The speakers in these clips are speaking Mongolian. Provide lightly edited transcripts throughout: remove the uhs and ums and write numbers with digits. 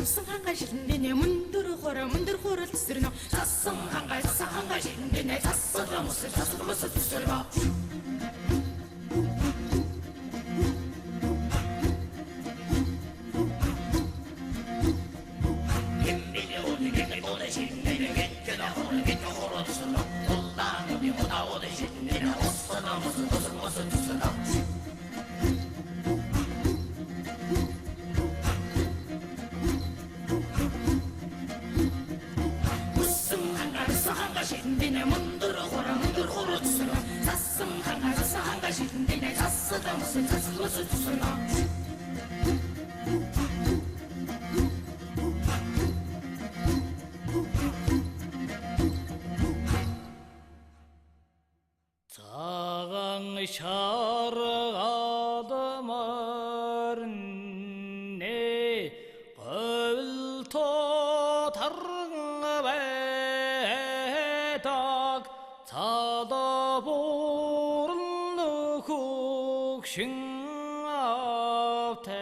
무슨 한가 신디네 문드르 호라 쓰르노 사성 한가 신디네 사서라 무슨 쓰르노 신디네 문드르 호라 쓰르노 사성 한가 신디네 사서라 무슨 쓰르노 Sağan şarıgadı mörne Gövül totarını bedak Sada borunlu kukşin avtega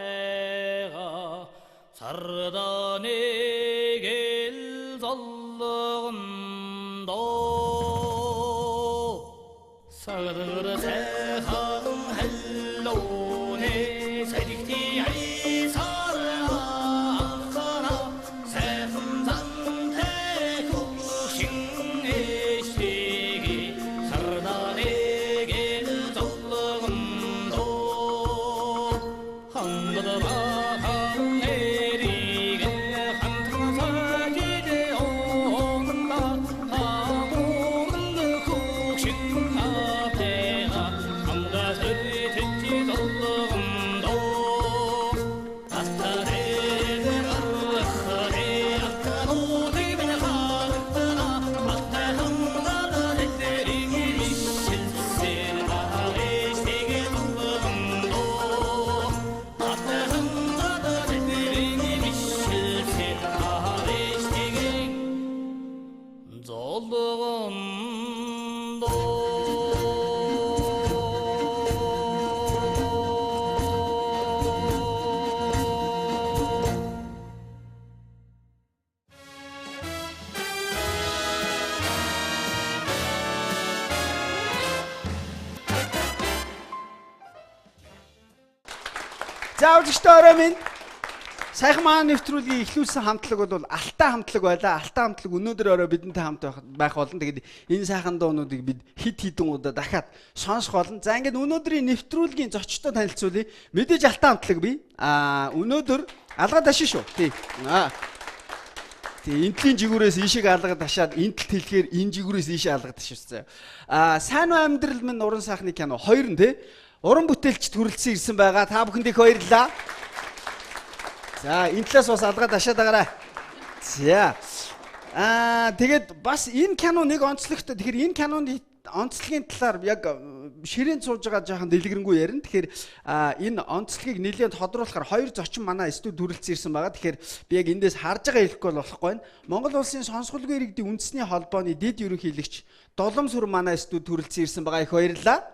Sardan egel zallığında Sağdır seham hellone Sedikti ay sarıağına Seham zante kuşin eştigi Sardan egel zallığında Hangıdı bakan erige Hangıdı sakide onda Hamurlu kuşin Заавчтай минь сайхан маань нэвтрүүлгийн эхлүүлсэн хамтлаг бол Алтай хамтлаг байлаа. Алтай хамтлаг өнөөдөр орой бидэнтэй хамт байх болно. Тэгээд энэ сайхан дуунуудыг бид хидэн удаа дахиад сонсох болно. За ингээд өнөөдрийн нэвтрүүлгийн зочдтой танилцуулъя. Мэдээж Алтай хамтлаг бий. Өнөөдөр алгаа ташин шүү. Тий. Энтлийн жигүүрээс ийшийг алга ташаад энтэлт хэлэхээр энэ жигүүрээс ийшээ алга ташивсан. Сайн уу амьдрал минь уран сайхны кино 2 нь тий. Уран бүтээлчд хүрэлцэн ирсэн байгаа. Та бүхэндээ баярлалаа. За, энэ талаас бас алгаа ташаад байгаарай. За. Тэгээд бас энэ кино нэг онцлогтой. Тэгэхээр энэ киноны онцлогийн талаар яг ширээнд сууж байгаа жоохон дэлгэрэнгүй ярина. Тэгэхээр энэ онцлогийг нэлээд тодруулахаар 2 зочин манай студ хүрэлцэн ирсэн байгаа. Тэгэхээр би яг эндээс харж байгаа хэлэхгүй болохгүй байна. Монгол улсын сонсголгүй иргэдийн үндэсний холбооны дэд ерөнхийлөгч Долом сүр манай студ хүрэлцэн ирсэн байгаа. Их баярлалаа.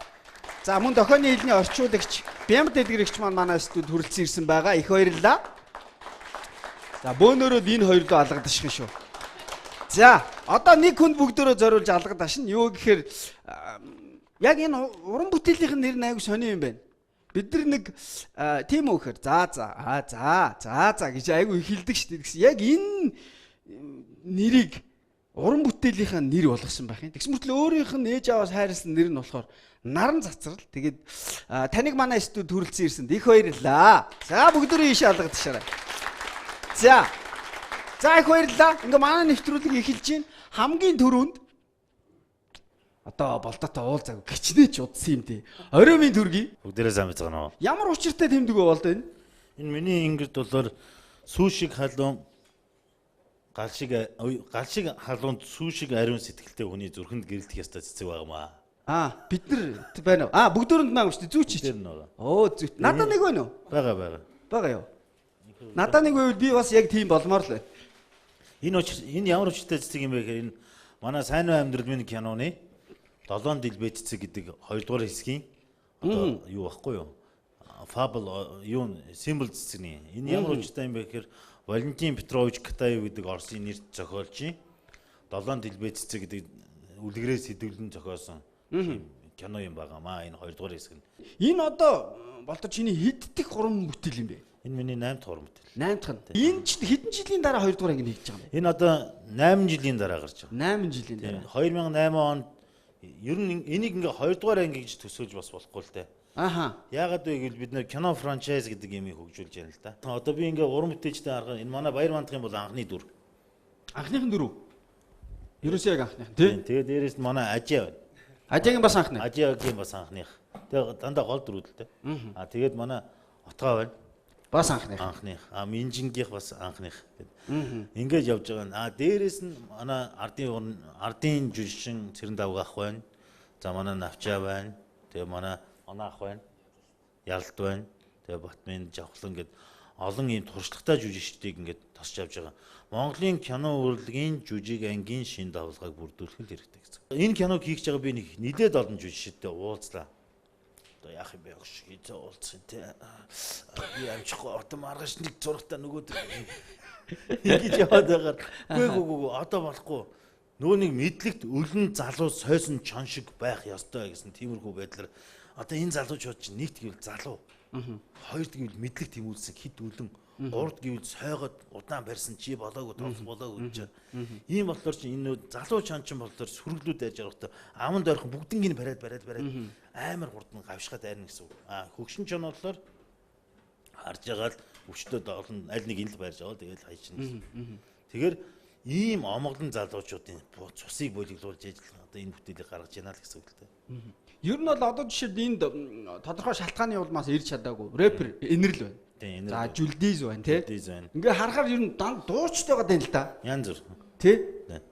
За мөн дохионы хэлний орчуулагч Бямд дэлгэрэгч манай студ хүрэлцэн ирсэн байгаа. Их баярлалаа. За бөөнөрөөд энэ хоёр руу алгадаших шүү. За одоо нэг хүнд бүгдөө зориулж алгадашна. Юу гэхээр яг энэ уран бүтээлийн нэр нь аягүй сони юм байна. Бид нар нэг тийм үү гэхээр за гэж аягүй хэлдэг шүү дээ. Тэгсэн яг энэ нэрийг уран бүтээлийн нэр болгосон байх юм. Тэгсэн мөртлөө өөрийнх нь ээж аваас хайрлсан нэр нь болохоор Наран Цацрал. Тэгээд таныг манай студ хүрэлцэн ирсэнд их баярлалаа. За бүгдөө ийшээ алгадашаарай. За их баярлалаа. Ингээ манай нэвтрүүлэг эхэлж байна. Хамгийн түрүүнд одоо болдоотой уул цаг гिचнээч удсан юм дээ. Ороймын төргий. Бүгдээрээ сайн байцгаана уу? Ямар учиртай тэмдэг вэ болдоо энэ? Энэ миний ингэрд болоор сүү шиг халуун гал шиг халуунд сүү шиг ариун сэтгэлтэй хүний зүрхэнд гэрэлтэх ёстой цэцэг байгаамаа. Бид нар байна уу? Бүгдөрөнд маань шүү дээ. Зүүч чи. Оо зүүт. Надад нэг байна уу? Бага юу? Надад нэг байвал би бас яг тийм болмоор л байна. Энэ ямар учиртай цэцэг юм бэ гэхээр энэ манай сайн уу амьдрал минь киноны 7 дэлбээ цэцэг гэдэг 2 дугаар хэсгийн одоо юу баггүй юу? Fable юу символ цэцэгний. Энэ ямар учиртай юм бэ гэхээр Валентин Петрович Катаев гэдэг Оросын нэр зохиолч 7 дэлбээ цэцэг гэдэг үлгэрээ сэдвлэн зохиосон кино юм байгаамаа. Энэ 2 дугаар хэсэг нь. Энэ одоо болтоо чиний хэддэх уран бүтээл юм бэ? Энэ миний 8 дахь уран бүтээл. 8 дахь нь. Энэ ч хэдэн жилийн дараа 2 дугаар анги хийж байгаа юм бэ? Энэ одоо 8 жилийн дараа гарч байгаа. 8 жилийн дараа. 2008 онд ер нь энийг ингээ 2 дугаар анги гэж төсөөлж бас болохгүй л дээ. Аха. Яагаад вэ гэвэл бид нэр кино франчайз гэдэг юмыг хөгжүүлж байна л да. Одоо би ингээ уран бүтээлчтэй харгаа энэ манай Баяр мандахын бол анхны дүр. Анхныхын дөрөв. Ерөөсөө яг анхных тий. Тэгээд дээрээс нь манай Ажаа байна. Ажаагийн бас анхны. Ажаагийн бас анхных. Тэгээд дандаа гол дөрүүдэлтэй. Тэгээд манай Отгоо байна. Бас анхных. Анхных. Минжингийнх бас анхных. Ингээд явж байгаа. Дээрээс нь манай ардын жүжигчин Цэрэн Давгаах байна. За манай Навчаа байна. Тэгээ манай Онаах байна. Ялд байна. Тэгээ Батмын Жавхлан гэд олон ийм туршлагатай жүжигчдийг ингээд тосч явж байгаа. Монголын кино урлагийн жүжиг ангийн шин давалгааг бүрдүүлэх л хэрэгтэй гэсэн. Энэ киног хийх байгаа би нэг нэлээд олон жүжигчтэй уулзлаа. Одоо яах юм бэ гэж хийцээ уулзсан тий. Би амжихгүй одоо маргааш нэг зурагтаа нөгөөдөр ингэж яваад байгаа. Үгүй одоо болохгүй. Нөгөө нэг мэдлэгт өлөн залуу сойсон чон шиг байх ёстой гэсэн тиймэрхүү байдлаар одоо энэ залуучууд чинь нэгт гэвэл залуу. Хоёрд гэвэл мэдлэг тэмүүлсэн хит өлөн. Гурд гэвэл сойгоод удаан барьсан чи болоогүй тоглох болоогүй гэж. Ийм болохоор чи энэ залуу чанчин болохоор сүргэлүүд дайж явахдаа аманд ойрхон бүгднийг бариад амар хурдан гавшгаад айрна гэсэн үг. Хөгшин чон болохоор харж байгаа л өвчтөд олон аль нэг ил барьж аваад тэгэл хайчихна. Тэгэхээр ийм омглон залуучуудын цусыг болиглуулж ажиллах одоо энэ бүтээлийг гаргаж яана л гэсэн үг л дээ. Ер нь бол одоо жишээд энд тодорхой шалтгааны улмаас ирж чадаагүй рэпер Энэрл байна. Тийм За Жүлдиз байна тий. Жүлдиз байна. Ингээ харахаар ер нь дуучтай байгаа юм л да. Янз бүр. Тий.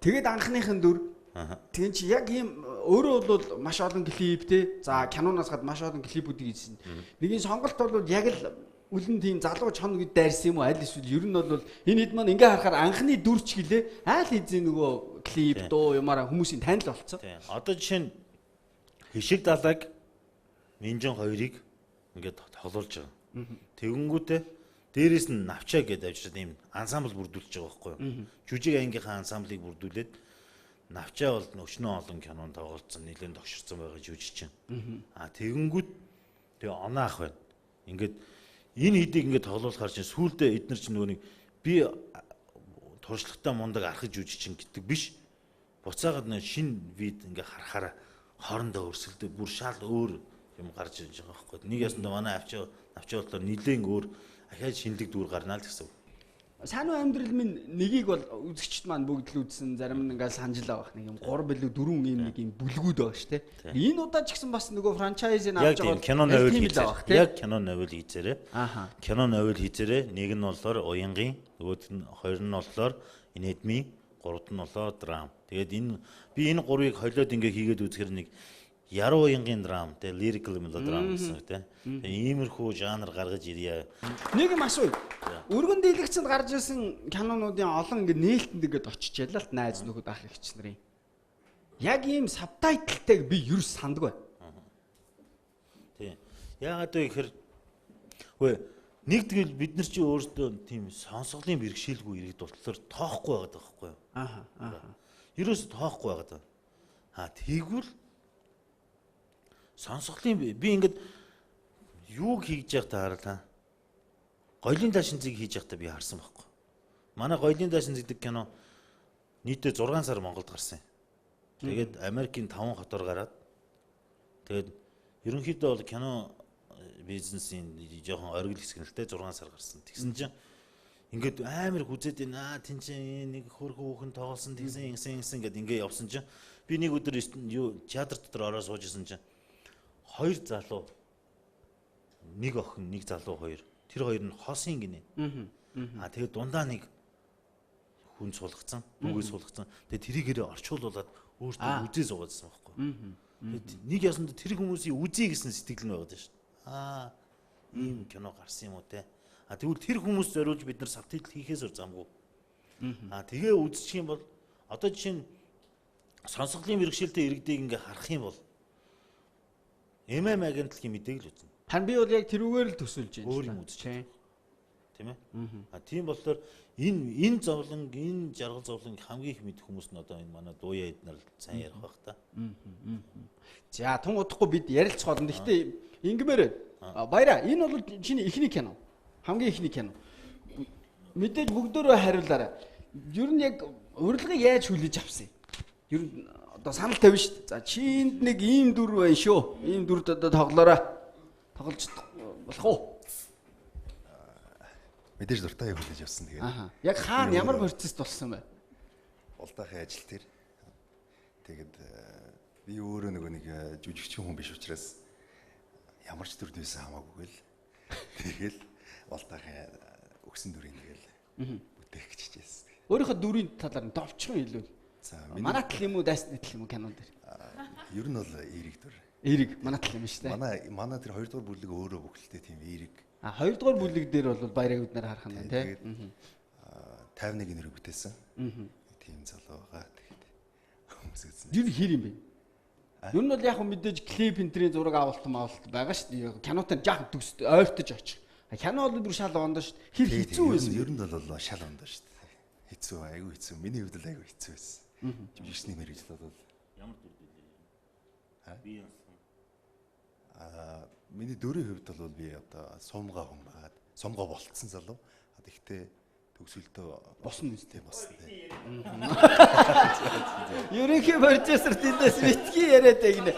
Тэгээд анхныхын дүр. Тэгээд чи яг ийм өөрөө бол маш олон клип тий. За киноноос гад маш олон клипүүдийг хийсэн. Нэгийн сонголт бол яг л үлэн тийм залуу чон гэд дайрсан юм уу? Аль эсвэл ер нь бол энэ хэд маань ингээ харахаар анхны дүрч гэлээ айл хийзээ нөгөө клип дуу юмараа хүмүүсийн танил болцсон. Тийм. Одоо жишээ нь Хишиг далайг Минжин хоёрыг ингээд тоглуулж байгаа. Тэгэнгүүтээ дээрээс нь Навчаа гэдэг авчирсан ийм ансамбл бүрдүүлж байгаа байхгүй юу? Жүжиг ангийнхаа ансамблыг бүрдүүлээд Навчаа бол өчнөө олон кинонд тоглолцсон, нэлээд тогширсан байгаа жүжигчин. Тэгэнгүүт тэгээ Онаах байна. Ингээд энэ хэдийг ингээд тоглуулахаар чинь сүүлдээ эднэр чинь нөгөө нэг би туршлагатай мундаг архаж жүжигчин гэдэг биш. Буцаагаад нэг шинэ вид ингээд харахаараа хоорондоо өрсөлдөв бүр шал өөр юм гарч иж байгаа байхгүй. Нэг ясандаа манай авчаа болохоор нилээн өөр ахаад шинэлэг дүр гарнаа л гэсэн. Сайн уу амьдрал минь нэгийг бол үзэгчд маань бүгд л үзсэн. Зарим нь ингээл санджлаа байх нэг юм 3 билүү 4 ийм нэг юм бүлгүүд байгаа шүү дээ. Энэ удаа ч гэсэн бас нөгөө франчайзыг авч байгаа. Кино новел хийzээ. Яг кино новел хийzээрээ. Кино новел хийзээрээ нэг нь болохоор уянгийн, нөгөөд нь хоёр нь болохоор инэдми, гуравт нь болохоор драм. Тэгээд энэ гурвыг холиод ингээ хийгээд үзэхэр нэг яруу уянгийн драм, тэ lyrical melodrama гэсэн үг тэ. Иймэрхүү жанр гаргаж ирье. Нэг юм асууя. Өргөн дийлэгчэнд гарч ирсэн кинонуудын олон ингээ нээлтэнд ингээд очиж ялаа л найз нөхөд ах ихч нарын. Яг ийм сабтайтлтайг би юу санддаг бай. Тийм. Яагаад вэ гэхээр хөөе нэг тэгэл бид нар чи өөрсдөө тийм сонсголын бэрхшээлгүй иргэд болохоор тоохгүй байгаад байгаа байхгүй юу? Ерөөс тоохгүй байгаад байна. Тэгвэл сонсголын би ингээд юу хийж явах та хараа. Гоёлын даашин зэг хийж явахдаа би харсан байхгүй. Манай гоёлын даашин зэг кино нийтдээ 6 сар Монголд гарсан. Тэгээд Америкийн 5 хотоор гараад тэгээд ерөнхийдөө бол кино бизнесийн жоохон оргил хэсэг нь л дээ 6 сар гарсан. Тэгсэн чинь ингээд амар хүзээд байна. Тэнцээ нэг хөрхөн хүүхэн тоглосон тэгсэн ингээд ингээ явсан чинь би нэг өдөр юу театр дотор ороо сууж исэн чинь хоёр залуу нэг охин нэг залуу хоёр тэр хоёр нь хосын гинэ. Тэгээд дундаа нэг хүн суулгацсан, бүгээ суулгацсан. Тэгээд тэрийгээрээ орчуулуулад өөртөө үзээ суугаадсан байхгүй. Нэг ясанд тэр хүмүүсийн үзье гэсэн сэтгэл нь байгаад байна шүү. Ийм кино гарсан юм уу те. Тэгвэл тэр хүмүүс зориулж бид нар сабтайтл хийхээс өр замгүй. Тэгээ үзчих юм бол одоо жишээ нь сонсголын мэрэгшилтэй иргэдийг ингээ харах юм бол агентлагийн мэдээг л үзнэ. Харин би бол яг тэрүүгээр л төсөөлж байна. Өөр юм үзэж. Тийм ээ. Тийм болохоор энэ зовлон, энэ жаргал зовлон хамгийн их мэдэх хүмүүс нь одоо энэ манай дууяа эднэр сайн ярих байх та. За тун удахгүй бид ярилцах болно. Гэхдээ ингэмээр баяра энэ бол чиний ихний кино. Хамгийн ихний кино. Мэдээж бүгдөө хариулаарай. Ер нь яг урилгыг яаж хүлээж авсан юм? Ер нь одоо санал тавина шүү дээ. За чинд нэг ийм дүр байна шүү. Ийм дүрд одоо тоглоорой. Тоглож болох уу? Мэдээж дуртай хүлээж авсан тэгээд. Яг хаана ямар процесс болсон бэ? Улдаахын ажил дээр. Тэгээд би өөрөө нэг жүжигчин хүн биш учраас ямар ч дүрд байсан хамаагүй л. Тэгэл улдаахын өгсөн дүрийг нэгэл бүтээх гэж хичээсэн. Өөрийнхөө дүрийн талаар нь товчхон илүү. За манай тал юм уу, дайсны тал юм уу кинон дээр? Ер нь бол эерэг дүр. Эерэг манай тал юм шүү дээ. Манай тэр 2 дугаар бүлэг өөрөө бүхэлдээ тийм эерэг. 2 дугаар бүлэг дээр бол баярыг бид нар харах нь тийм. 51 нэр бүтээсэн. Тийм залуу байгаа. Тэгээд хүмүүс үзсэн. Юу хэр юм бэ? Ер нь бол яг мэдээж клип энтрийн зураг авалт байгаа шүү дээ. Кинотой жаахан төгс ойртож очих. Кино бол бүр шал ондоо шүү дээ. Хэр хэцүү байсан. Ер нь бол шал ондоо шүү дээ. Хэцүү, айгүй хэцүү. Миний хувьд л айгүй хэцүү байсан. Жүжигчний мэргэжил бол Ямар дүр дээ? Би яасан. Миний дөрийн хувьд бол би одоо сумгаа хүн байгаад сумгаа болцсон залуу. Тэгэхдээ төгсөлтөө босно үстэй босно. Ерөнхий продюсер тэндээс битгий яриад байгнэ.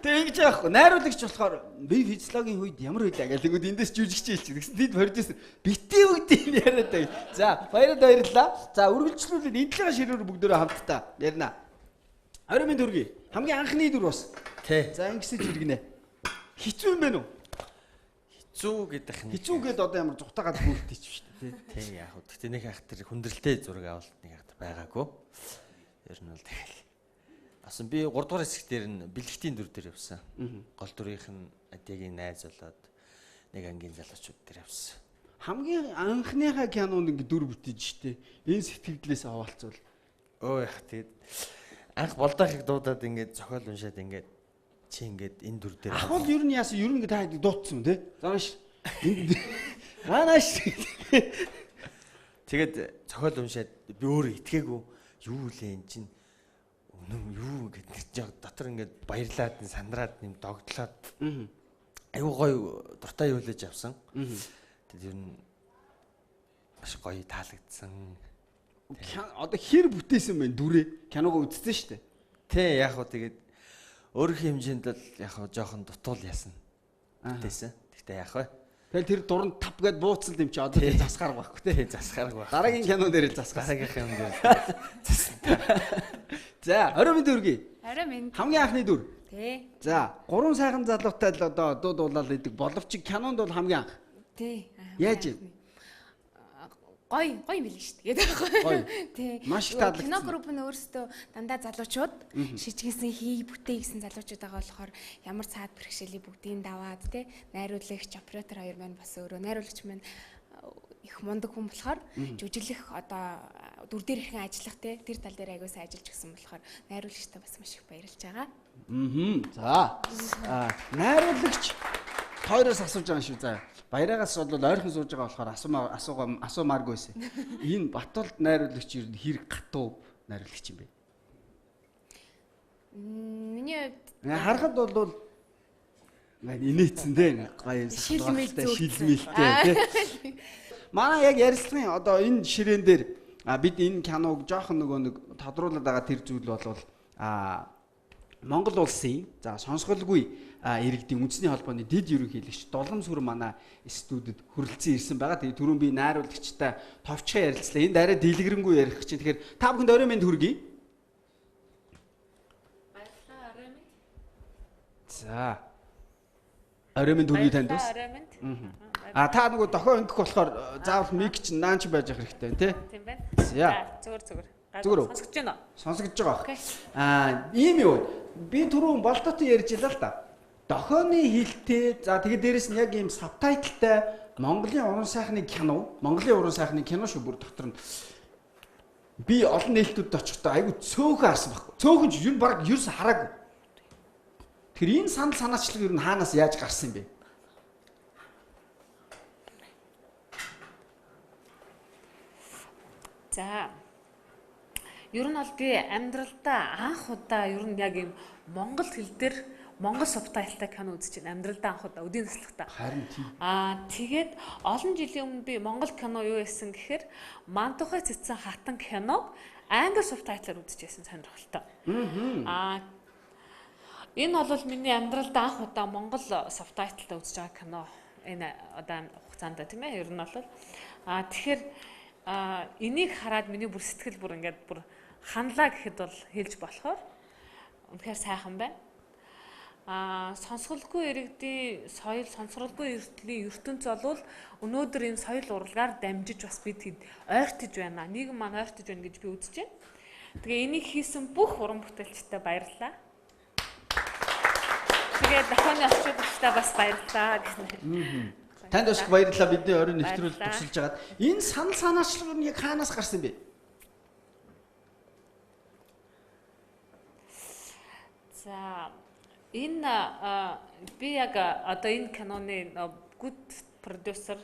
Тэгж яахгүй. Найруулагч болохоор би физиологийн үед ямар байлаа гэх тэгвэл эндээс жүжигч хэлчих. Тэгсэн тэнд продюсер битгий үгдийн яриад байг. За баярлалаа. За үргэлжлүүлээд энтлэгээ ширүүр бүгдөө хамтдаа ярина. Орой минь дүргий. Хамгийн анхны дүр бас. Тий. За ингэсэж иргэнэ. Хизүү юм бэ нү? Хизүү гэдэг нь. Хизүү гээд одоо ямар зүгтаагаад бүрдэж шүү дээ. Тий яг хөө. Гэтэ нэг ах тэр хүндрэлтэй зураг авалт нэг ах байгаагүй. Ер нь бол тэгэл. Бас би 3 дугаар хэсэг дээр нь бэлгтийн дүр дээр явсан. Гол дүрийнх нь Адигийн найз болоод нэг ангийн залуучууд дээр явсан. Хамгийн анхныхаа кинонд ингэ дүр бүтээж штэ. Энэ сэтгэлдлээс аваалцвал. Өө яах тэгээд анх болдоохыг дуудаад ингээд зохиол уншаад ингээд чи ингээд энэ дүр дээр ахвал ер нь яасан ер нь та дуудсан юм те. Зааш. Гаанаш. Тэгээд зохиол уншаад би өөрөө итгээгүй юу лээ эн чин үнэн юу гэдэг дотор ингээд баярлаад сандраад юм догтлоод аюу гой дуртай юу лээж авсан. Тэгээд ер нь маш гоё таалагдсан. Одоо хэр бүтээсэн бэ дүрээ? Киногоо үзсэн шүү дээ. Тий, яг хөө тэгээд өөрийнхөө хэмжээнд л яг хөө жоохон дутуул ясна. Бүтээсэн. Тэгтээ яг хөө. Тэгэл тэр дуранд тав гэд бууцсан юм чи одоо тэр засгаар байхгүй тий. Засгаар байх. Дараагийн кинон дээр л засгаар. Дараагийнх юм дээр. За, орой минь дүргий. Арай минь. Хамгийн анхны дүр. Тий. За, 3 сайхан залуутай л одоо дуулаад идэг боловч кинонд бол хамгийн анх. Тий. Яаж? Гой юм билээ шүү дээ. Тэгээд Гоё. тий. Маш их таалагдсан. Кино групп нь өөрсдөө дандаа залуучууд шижгэнсэн хий бүтээ гэсэн залуучууд байгаа болохоор ямар цаад бэрхшээлийг бүгдийг даваад тий. Найруулагч, оператор хоёр маань бас өөрөө найруулагч маань их мундаг хүн болохоор жүжиглэх одоо дүр дээр ихэн ажиллах тий. Тэр тал дээр аягүй сайн ажиллаж гисэн болохоор найруулагчтай бас маш их баярлж байгаа. За. Найруулагч хоёроос асууж байгаа шүү заа. Баяраагаас бол ойрхон сууж байгаа болохоор асуумааргүй байсан. Энэ Батулд найруулагч ер нь хэрэг гатуу найруулагч юм бэ? Миний Харахад бол инээцэн дээ. Гоё шилмэлтэй тий. Манай яг ярилцлагын одоо энэ ширээн дээр бид энэ киног жоохон нөгөө нэг тодруулаад байгаа тэр зүйл бол Монгол улсын за сонсголгүй иргэдийн үндэсний холбооны дэд ерөнхийлөгч Дулам сүр манай студид хүрэлцэн ирсэн байгаа. Тэгээ түрүүн би найруулагчтай товчхон ярилцлаа. Энд арай дэлгэрэнгүй ярих чинь. Тэгэхээр та бүхэнд орой минь хүргэе. баярлалаа орой минь. За. Орой минь хүргэе танд бас. Орой минь. Та нөгөө дохоо ингэх болохоор заавал мик чинь наанч байж ах хэрэгтэй тий. Тийм байна. За. Зүгээр. Зүгээр үү? Сонсогч байна уу? Сонсогдож байгаа. Окей. Ийм юу? Би түрүүн болтоотой ярьж илаа л да. Дохооны хэлтэй за тэгээ дээрэс нь яг ийм сабтайтлтай Монголын уран сайхны кино, Монголын уран сайхны кино шүү бүр дотор нь Би олон нээлтүүдэд очихдоо айгүй цөөхөн харсан байхгүй. Цөөхөн ч юу баг ерөөс хараагүй. Тэгэхээр энэ санал санаачлал ер нь хаанаас яаж гарсан юм бэ? За. Ер нь бол би амьдралдаа анх удаа ер нь яг юм монгол хэл дээр монгол субтайлтай кино үзэж байна. Амьдралдаа анх удаа өдийн заслахтаа. Харин тийм. Тэгээд олон жилийн өмнө би монгол кино юу байсан гэхээр Мантухай цэцэн хатан киног англи субтайтлаар үзэж байсан сонирхолтой. Энэ бол миний амьдралдаа анх удаа монгол субтайтлтай үзэж байгаа кино. Энэ одоо хугацаанд тийм ээ. Ер нь бол тэгэхээр энийг хараад миний бүр сэтгэл бүр ингээд бүр ханлаа гэхэд бол хэлж болохоор үнэхээр сайхан байна. Сонсголгүй иргэдийн соёл, сонсголгүй эрдлийн ертөнц болвол өнөөдөр энэ соёл урлагаар дамжиж бас бид ойртож байна. Нийгэм маань ойртож байна гэж би үзэж байна. Тэгээ энийг хийсэн бүх уран бүтээлчтэй баярлалаа. Тэгээд дахианы орчуулагчтай бас баярлалаа гэсэн. Танд бас баярлалаа, бидний оройн нэвтрүүлэлт тусалж байгаад. Энэ санал санаачлал нь яг хаанаас гарсан бэ? За энэ би яг одоо энэ киноны good producer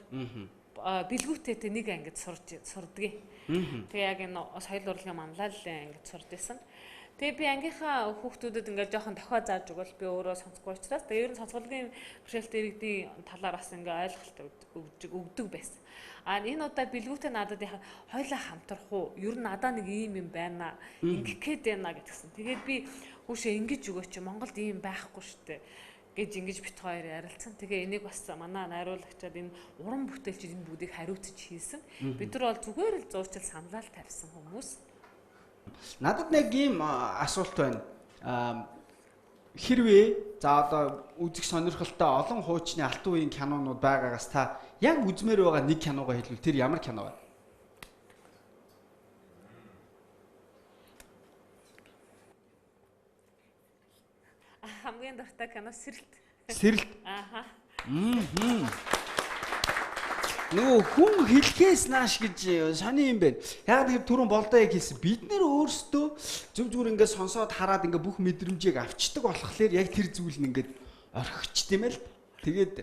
бэлгүүтээ нэг ангид сурдгийг. Тэгээ яг энэ соёл урлагийн манлайлалын ангид сурд байсан. Тэгээ би ангийнхаа хүүхдүүдэд ингээд жоохон дохио зааж өгвөл би өөрөө сонсохгүй учраас тэгээ ер нь сонсголын бэрхшээлтэй иргэдийн талаар бас ингээд ойлголт өгдөг байсан. Энэ удаа бэлгүүтээ надад яхаа хоёлаа хамтрах уу? Ер нь надаа нэг ийм юм байна. Ингэх гээд байна гэдгсэн. Тэгээд би хүүшээ ингэж өгөөч чи Монголд ийм байхгүй штэ гэж ингэж бит хоёр ярилцсан. Тэгээ энийг бас манай найруулагчид энэ уран бүтээлчид энэ бүгдийг хариуцж хийсэн. Бид нар бол зүгээр л зуучил саналал тавьсан хүмүүс. Надад нэг ийм асуулт байна. Хэрвээ за одоо үзэх сонирхолтой олон хуучны алтан үеийн кинонууд байгаагаас та яг үзмээр байгаа нэг киногоо хэлвэл тэр ямар кино вэ? Хамгийн дуртай кино Сэрэлт. Сэрэлт. Нөгөө хүн хэлхээс нааш гэж сони юм байна. Яг тэр түрүүн болдоо яг хэлсэн. Бид нэр өөрсдөө зөв зүгээр ингээд сонсоод хараад ингээд бүх мэдрэмжийг авчдаг болохоор яг тэр зүйл нь ингээд орхичт юм л. Тэгээд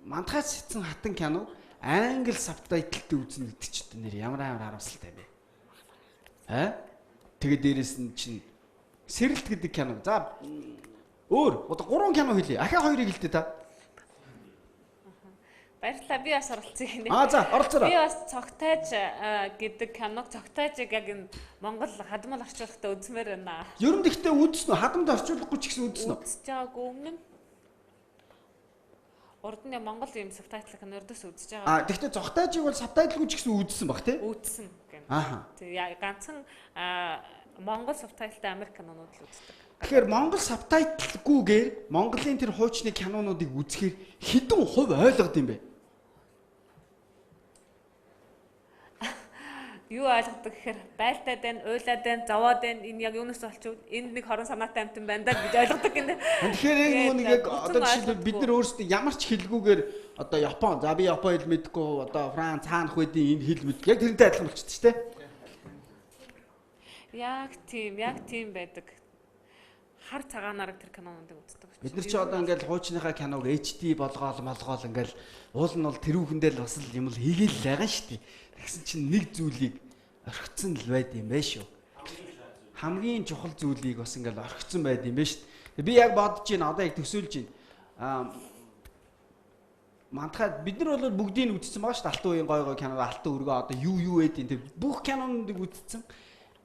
Мантухай цэцэн хатан кино англи сабтайлтай үзнэ гэдэг чинь нэр ямар харамсалтай юм бэ? Тэгээд дээрэс нь чинь Сэрэлт гэдэг кино. За өөр одоо 3 кино хэлье. Ахаа 2-ыг хэлдэ та. Баярлалаа. Би бас оролцсон юм. За оролцоорой. Би бас Цогтайж гэдэг киног Цогтайжийг яг энэ Монгол хадмал орчуулгатай үзмээр байна. Ер нь гэхдээ үзсэн үү? Хадамд орчуулахгүй ч гэсэн үзсэн үү? Үзэж байгаагүй өмнө. Урд нь Монгол юм субтайтл кинордос үзэж байгаа. Гэхдээ Цогтайжийг бол субтайтлгүй ч гэсэн үзсэн баг тий? Үзсэн гэнэ. Тэгээ ганцхан Монгол субтайлтай Америк кинонууд л үздэг. Тэгэхээр Монгол субтайтлгүйгээр Монголын тэр хуучны кинонуудыг үзэхээр хэдэн хувь ойлгод юм бэ? Юу ойлгодог гэхээр байлтаад байна, уйлаад байна, зовоод байна. Энэ яг юунаас болчихвол энд нэг хорон санаатай амтан байна даа гэж ойлгодог гэнэ. Тэгэхээр нэг яг одоо жишээлбэл бид нар өөрсдөө ямар ч хэлгүүгээр одоо Япон, за би Япон хэл мэдгүй, одоо Франц хаанах байдیں۔ Энэ хэл мэд. Яг тэрнтэй адилхан болчихсон шүү дээ. Яг тийм байдаг. Хар цагаанаар тэр кинонуудыг үздэг. Бид нар ч одоо ингээл хуучныхаа киног HD болгоол ингээл уул нь бол тэрүүхэндээ л бас л юм л хийгээл л байгаа шүү дээ. Тэгсэн чинь нэг зүйлийг орхицсон л байд юм байна шүү. Хамгийн чухал зүйлийг бас ингээл орхицсон байд юм байна шүү. Би яг бодож байна, одоо яг төсөөлж байна. Мантухай бид нар бол бүгдийг үзсэн байгаа шүү дээ. Алтан үеийн гой кино, алтан өргөө одоо юу байдیں۔ Тэр бүх кинонуудыг үзсэн.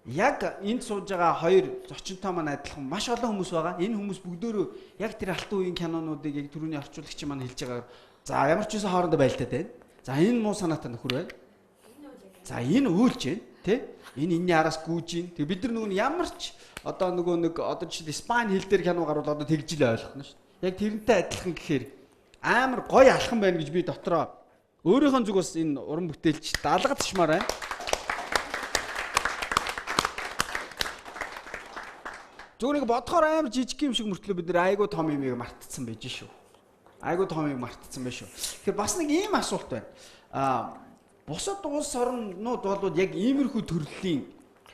Яг энд сууж байгаа хоёр зочинтой маань адилхан маш олон хүмүүс байгаа. Энэ хүмүүс бүгдөө яг тэр алтан үеийн кинонуудыг яг түрүүний орчуулагч маань хэлж байгаагаар за ямар ч үсэн хоорондоо байлтаад байна. За энэ муу санаатай нөхөр байна. За энэ үйлж байна, тий? Энэ энэний араас гүйж байна. Тэг бид нар нөгөө ямар ч одоо нэг одоо жишээ Испани хэл дээр кино гарвал одоо тэгж л ойлгох нь шүү дээ. Яг тэрнтэй адилхан гэхээр амар гоё алхам байна гэж би дотроо өөрийнхөө зүг бас энэ уран бүтээлч даалгад тушмаар байна. Зүгээр нэг бодохоор амар жижиг юм шиг мөртлөө бид нэр айгуу том юмыг мартцсан байж шүү. Айгуу том юм мартцсан байж шүү. Тэгэхээр бас нэг ийм асуулт байна. бусад улс орнууд бол яг иймэрхүү төрлийн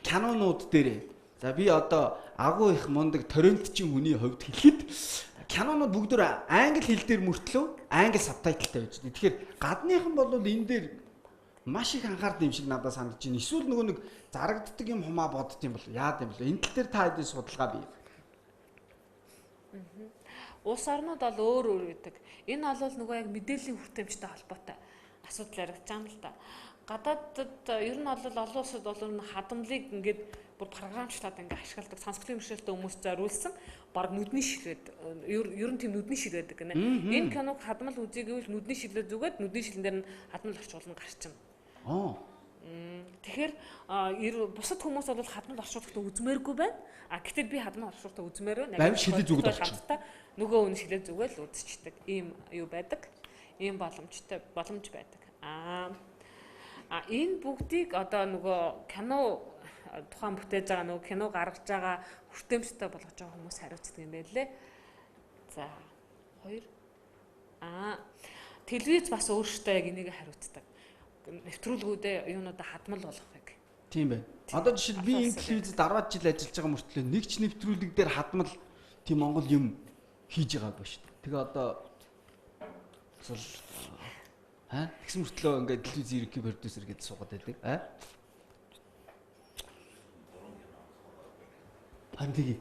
кинонууд дээр за би одоо агуу их мундаг торрентчин хүний хувьд хэлэхэд кинонууд бүгдөө англи хэл дээр мөртлөө англи сабтайтлтай байж байна. Тэгэхээр гадныхан бол энэ дээр маш их анхаардаг юм шиг надад санагдаж байна. Эсвэл нөгөө нэг зарагддаг юм хумаа бодд юм бол яад юм бэ? Энэ тал дээр та хэдийн судалгаа бий. Улс орнууд бол өөр өөр гэдэг. Энэ бол нөгөө яг мэдээллийн хүртээмжтэй холбоотой асуудал яригдж байгаа юм л да. Гадаадд ер нь бол олон улсууд бол хадамлыг ингээд бүр програмчлаад ингээд ашигладаг сонсголын бэрхшээлтэй хүмүүс зориулсан баг нүдний ширээд ер нь тийм нүдний ширээд гэнэ. Энэ киног хадмал үзье гэвэл нүдний шилээ зүгээд нүдний шилэн дээр нь хадмал орчуулна гарчихна. Тэгэхээр бусад хүмүүс бол хадмал орчуулгахдаа үзмээргүй байна. Гэтэл би хадмал орчуулгахдаа үзмээр байна. Байв шилээ зүгээд орчихно. Нөгөө хүн шилээ зүгээл үзчихдэг. Ийм юу байдаг. Ийм боломж байдаг. Энэ бүгдийг одоо нөгөө кино тухайн бүтээж байгаа нөгөө кино гаргаж байгаа хүртээмжтэй болгож байгаа хүмүүс хариуцдаг юм байлээ. За 2 телевиз бас өөртөө яг энийг хариуцдаг. Нэвтрүүлгүүдээ юунуудаа хадмал болгохыг. Тийм байна. Одоо жишээл би энэ телевизэд 10 жил ажиллаж байгаа мөртлөө нэг ч нэвтрүүлэг дээр хадмал тийм Монгол юм хийж байгаагүй шүү дээ. Тэгээ одоо тэгсэн мөртлөө ингээд телевиз ерөнхий продюсер гэж суугаад байдаг. Хандгийг.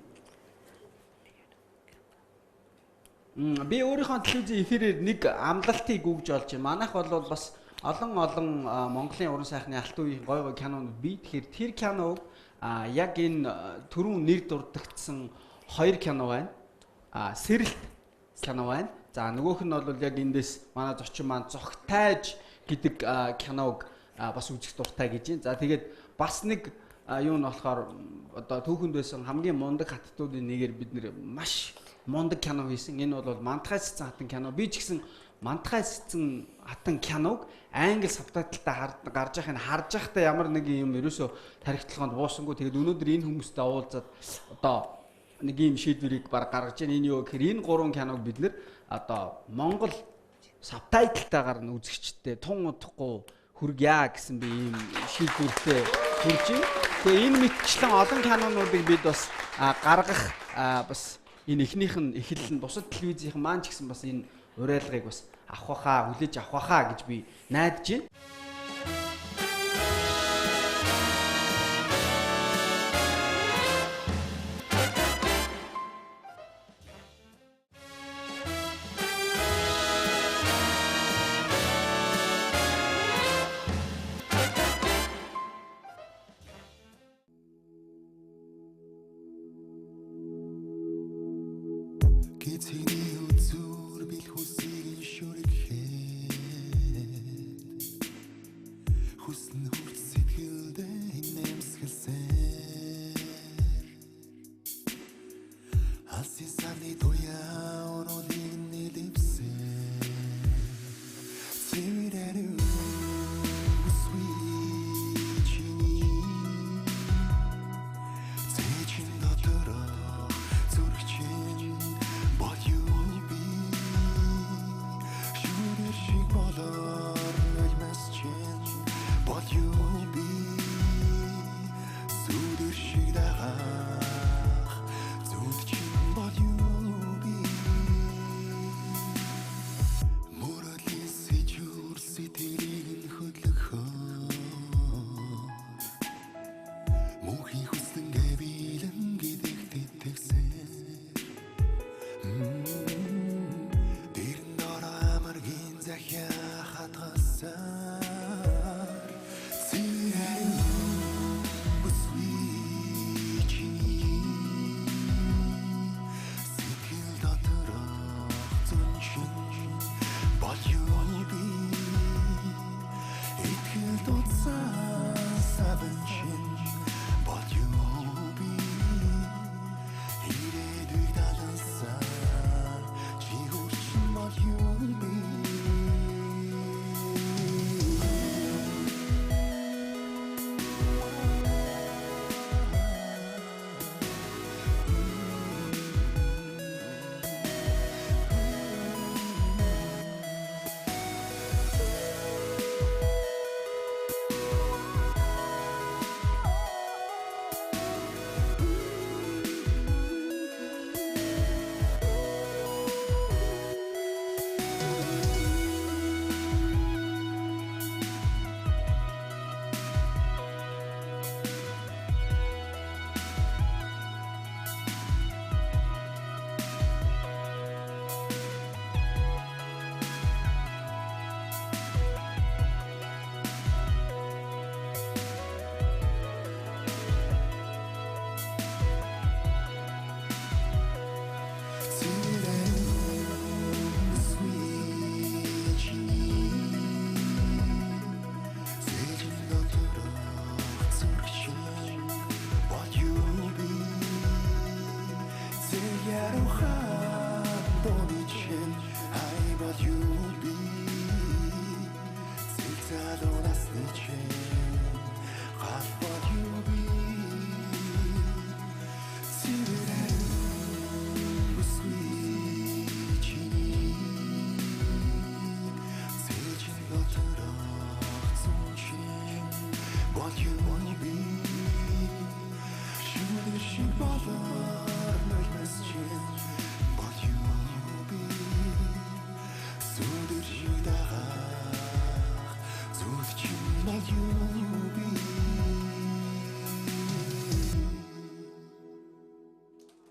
Би өөрийнхөө телевизийн эфирээр нэг амлалтыг өгж олж байна. Манайх бол бас олон Монголын уран сайхны алт үеийн гой кинонууд бий. Тэгэхээр тэр киног яг энэ түрүүн нэр дурддагдсан 2 кино байна. Сэрэлт кино байна. За нөгөөх нь бол яг эндээс манай зочин маань Зогтайж гэдэг киног бас үзэх дуртай гэж байна. За тэгээд бас нэг юу нь болохоор одоо түүхэнд байсан хамгийн мундаг хаттуудын нэгээр бид нэр маш мундаг кино хийсэн. Энэ бол Мантахай сэтсэн хатан кино. Би ч гэсэн Мантахай сэтсэн хатан киног англи сабтайтлтай гарч байхыг харж байхдаа ямар нэг юм ерөөсө тархитлаганд буусангүй. Тэгээд өнөөдөр энэ хүмүүстэй уулзаад одоо нэг юм шийдвэрийг баг гаргаж байна. Энэ юу гэхээр энэ 3 киног бид нэр одоо Монгол сабтайтлтайгаар нь үзэгчтэй тун удахгүй хүргье гэсэн би ийм шийдвэртэй хүрж байна. Тэгээ энэ мэтчлэн олон кинонуудыг бид бас гаргах бас энэ эхнийх нь эхлэл нь бусад телевизийн маань ч гэсэн бас энэ уриалгыг бас авах байхаа, хүлээж авах байхаа гэж би найдаж байна.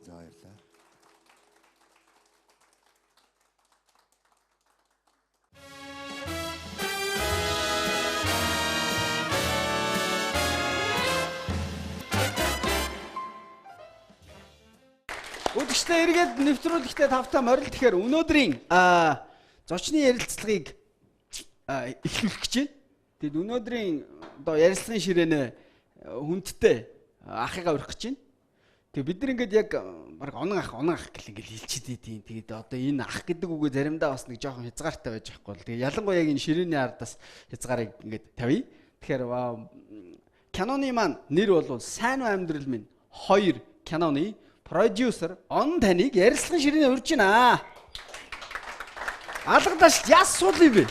За баярлалаа. Үдгчтэй эргээд нэвтрүүлэгтээ тавтаа морил тэгэхээр өнөөдрийн зочны ярилцлагыг эхлүүлэх гэж байна. Тэгэд өнөөдрийн одоо ярилцлагын ширээнэ хүндтэй ахыгаа өрөх гэж байна. Тэг бид нар ингээд яг баг онон ах гэл ингээд хэлчихэд идэв. Тэгээд одоо энэ ах гэдэг үгээ заримдаа бас нэг жоохон хязгаартай байж байхгүй бол тэгээд ялангуяа яг энэ ширээний ардаас хязгаарыг ингээд тавья. Тэгэхээр киноны маань нэр бол Сайн уу амьдрал минь 2 киноны продюсер он таныг ярилцлагын ширээнэ урьж байна. Алгадаш яс суул юм бэ?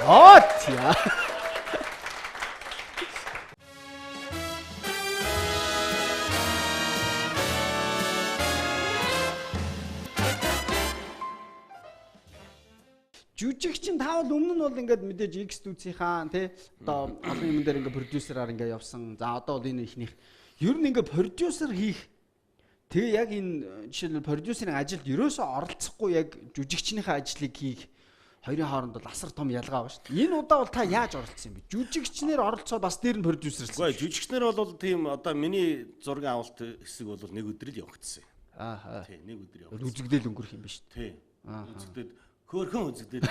Оо тиа. Жүжигчин таавал өмнө нь бол ингээд мэдээж X студийнхаа тий одоо олон юм дээр ингээд продюсераар ингээд явсан. За одоо бол энэ ихнийх. Ер нь ингээд продюсер хийх тэгээ яг энэ жишээлбэл продюсерийн ажилд ерөөсөө оролцохгүй яг жүжигчнийхээ ажлыг хийх хоёрын хооронд бол асар том ялгаа байна шүү дээ. Энэ удаа бол та яаж оролцсон юм бэ? Жүжигчнэр оролцоод бас дээр нь продюсерсэн. Үгүй жүжигчнэр бол тийм одоо миний зургийн авалт хэсэг бол нэг өдөр л явагдсан. Аа. Тий, нэг өдөр явагдсан. Үзэгдэл өнгөрөх юм ба шүү Тий. дээ. Үзэгдэл хөөрхөн үзэгдэл.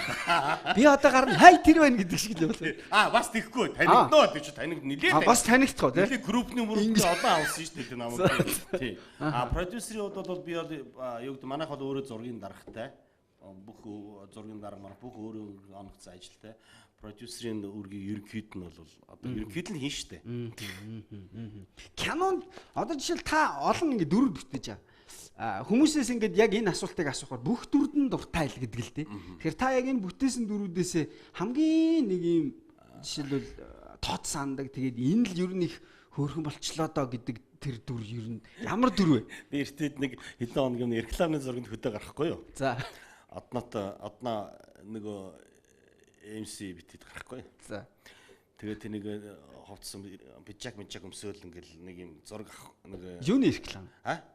Би одоо гарна хай тэр байна гэдэг шиг л явуулаа. Бас тэгхгүй танигдноо гэж танигд нилээ. Бас танигдах тий. Нилээ группны мөрөнд олон авсан шүү дээ намайг. Тий. Продюсерийн хувьд бол би бол юу гэдэг манайх бол өөрөө зургийн даргатай. Бүх зургийн дарга маань бүх өөрөө оногцсон ажилтай. Продюсерийн үргийг ерөнхийд нь бол одоо ерөнхийд нь хийн штэ. Canon одоо жишээл та олон ингэ дүр бүтээж хүмүүсээс ингээд яг энэ асуултыг асуухаар бүх дүрд нь дуртай л гэдэг л дээ. Тэгэхээр та яг энэ бүтээсэн дүрүүдээс хамгийн нэг юм жишээлбэл тод сандаг. Тэгээд энэ л ер нь их хөөрхөн болчлоо доо гэдэг тэр дүр ер нь ямар дүр вэ? Би эртээд нэг хэдэн хоногийн рекламын зурганд хөдөө гарахгүй юу? За. Одноо нөгөө MC битэд гарахгүй. За. Тэгээд нэг ховцсон бижак өмсөөл ингээл нэг юм зураг нэг юуны реклам?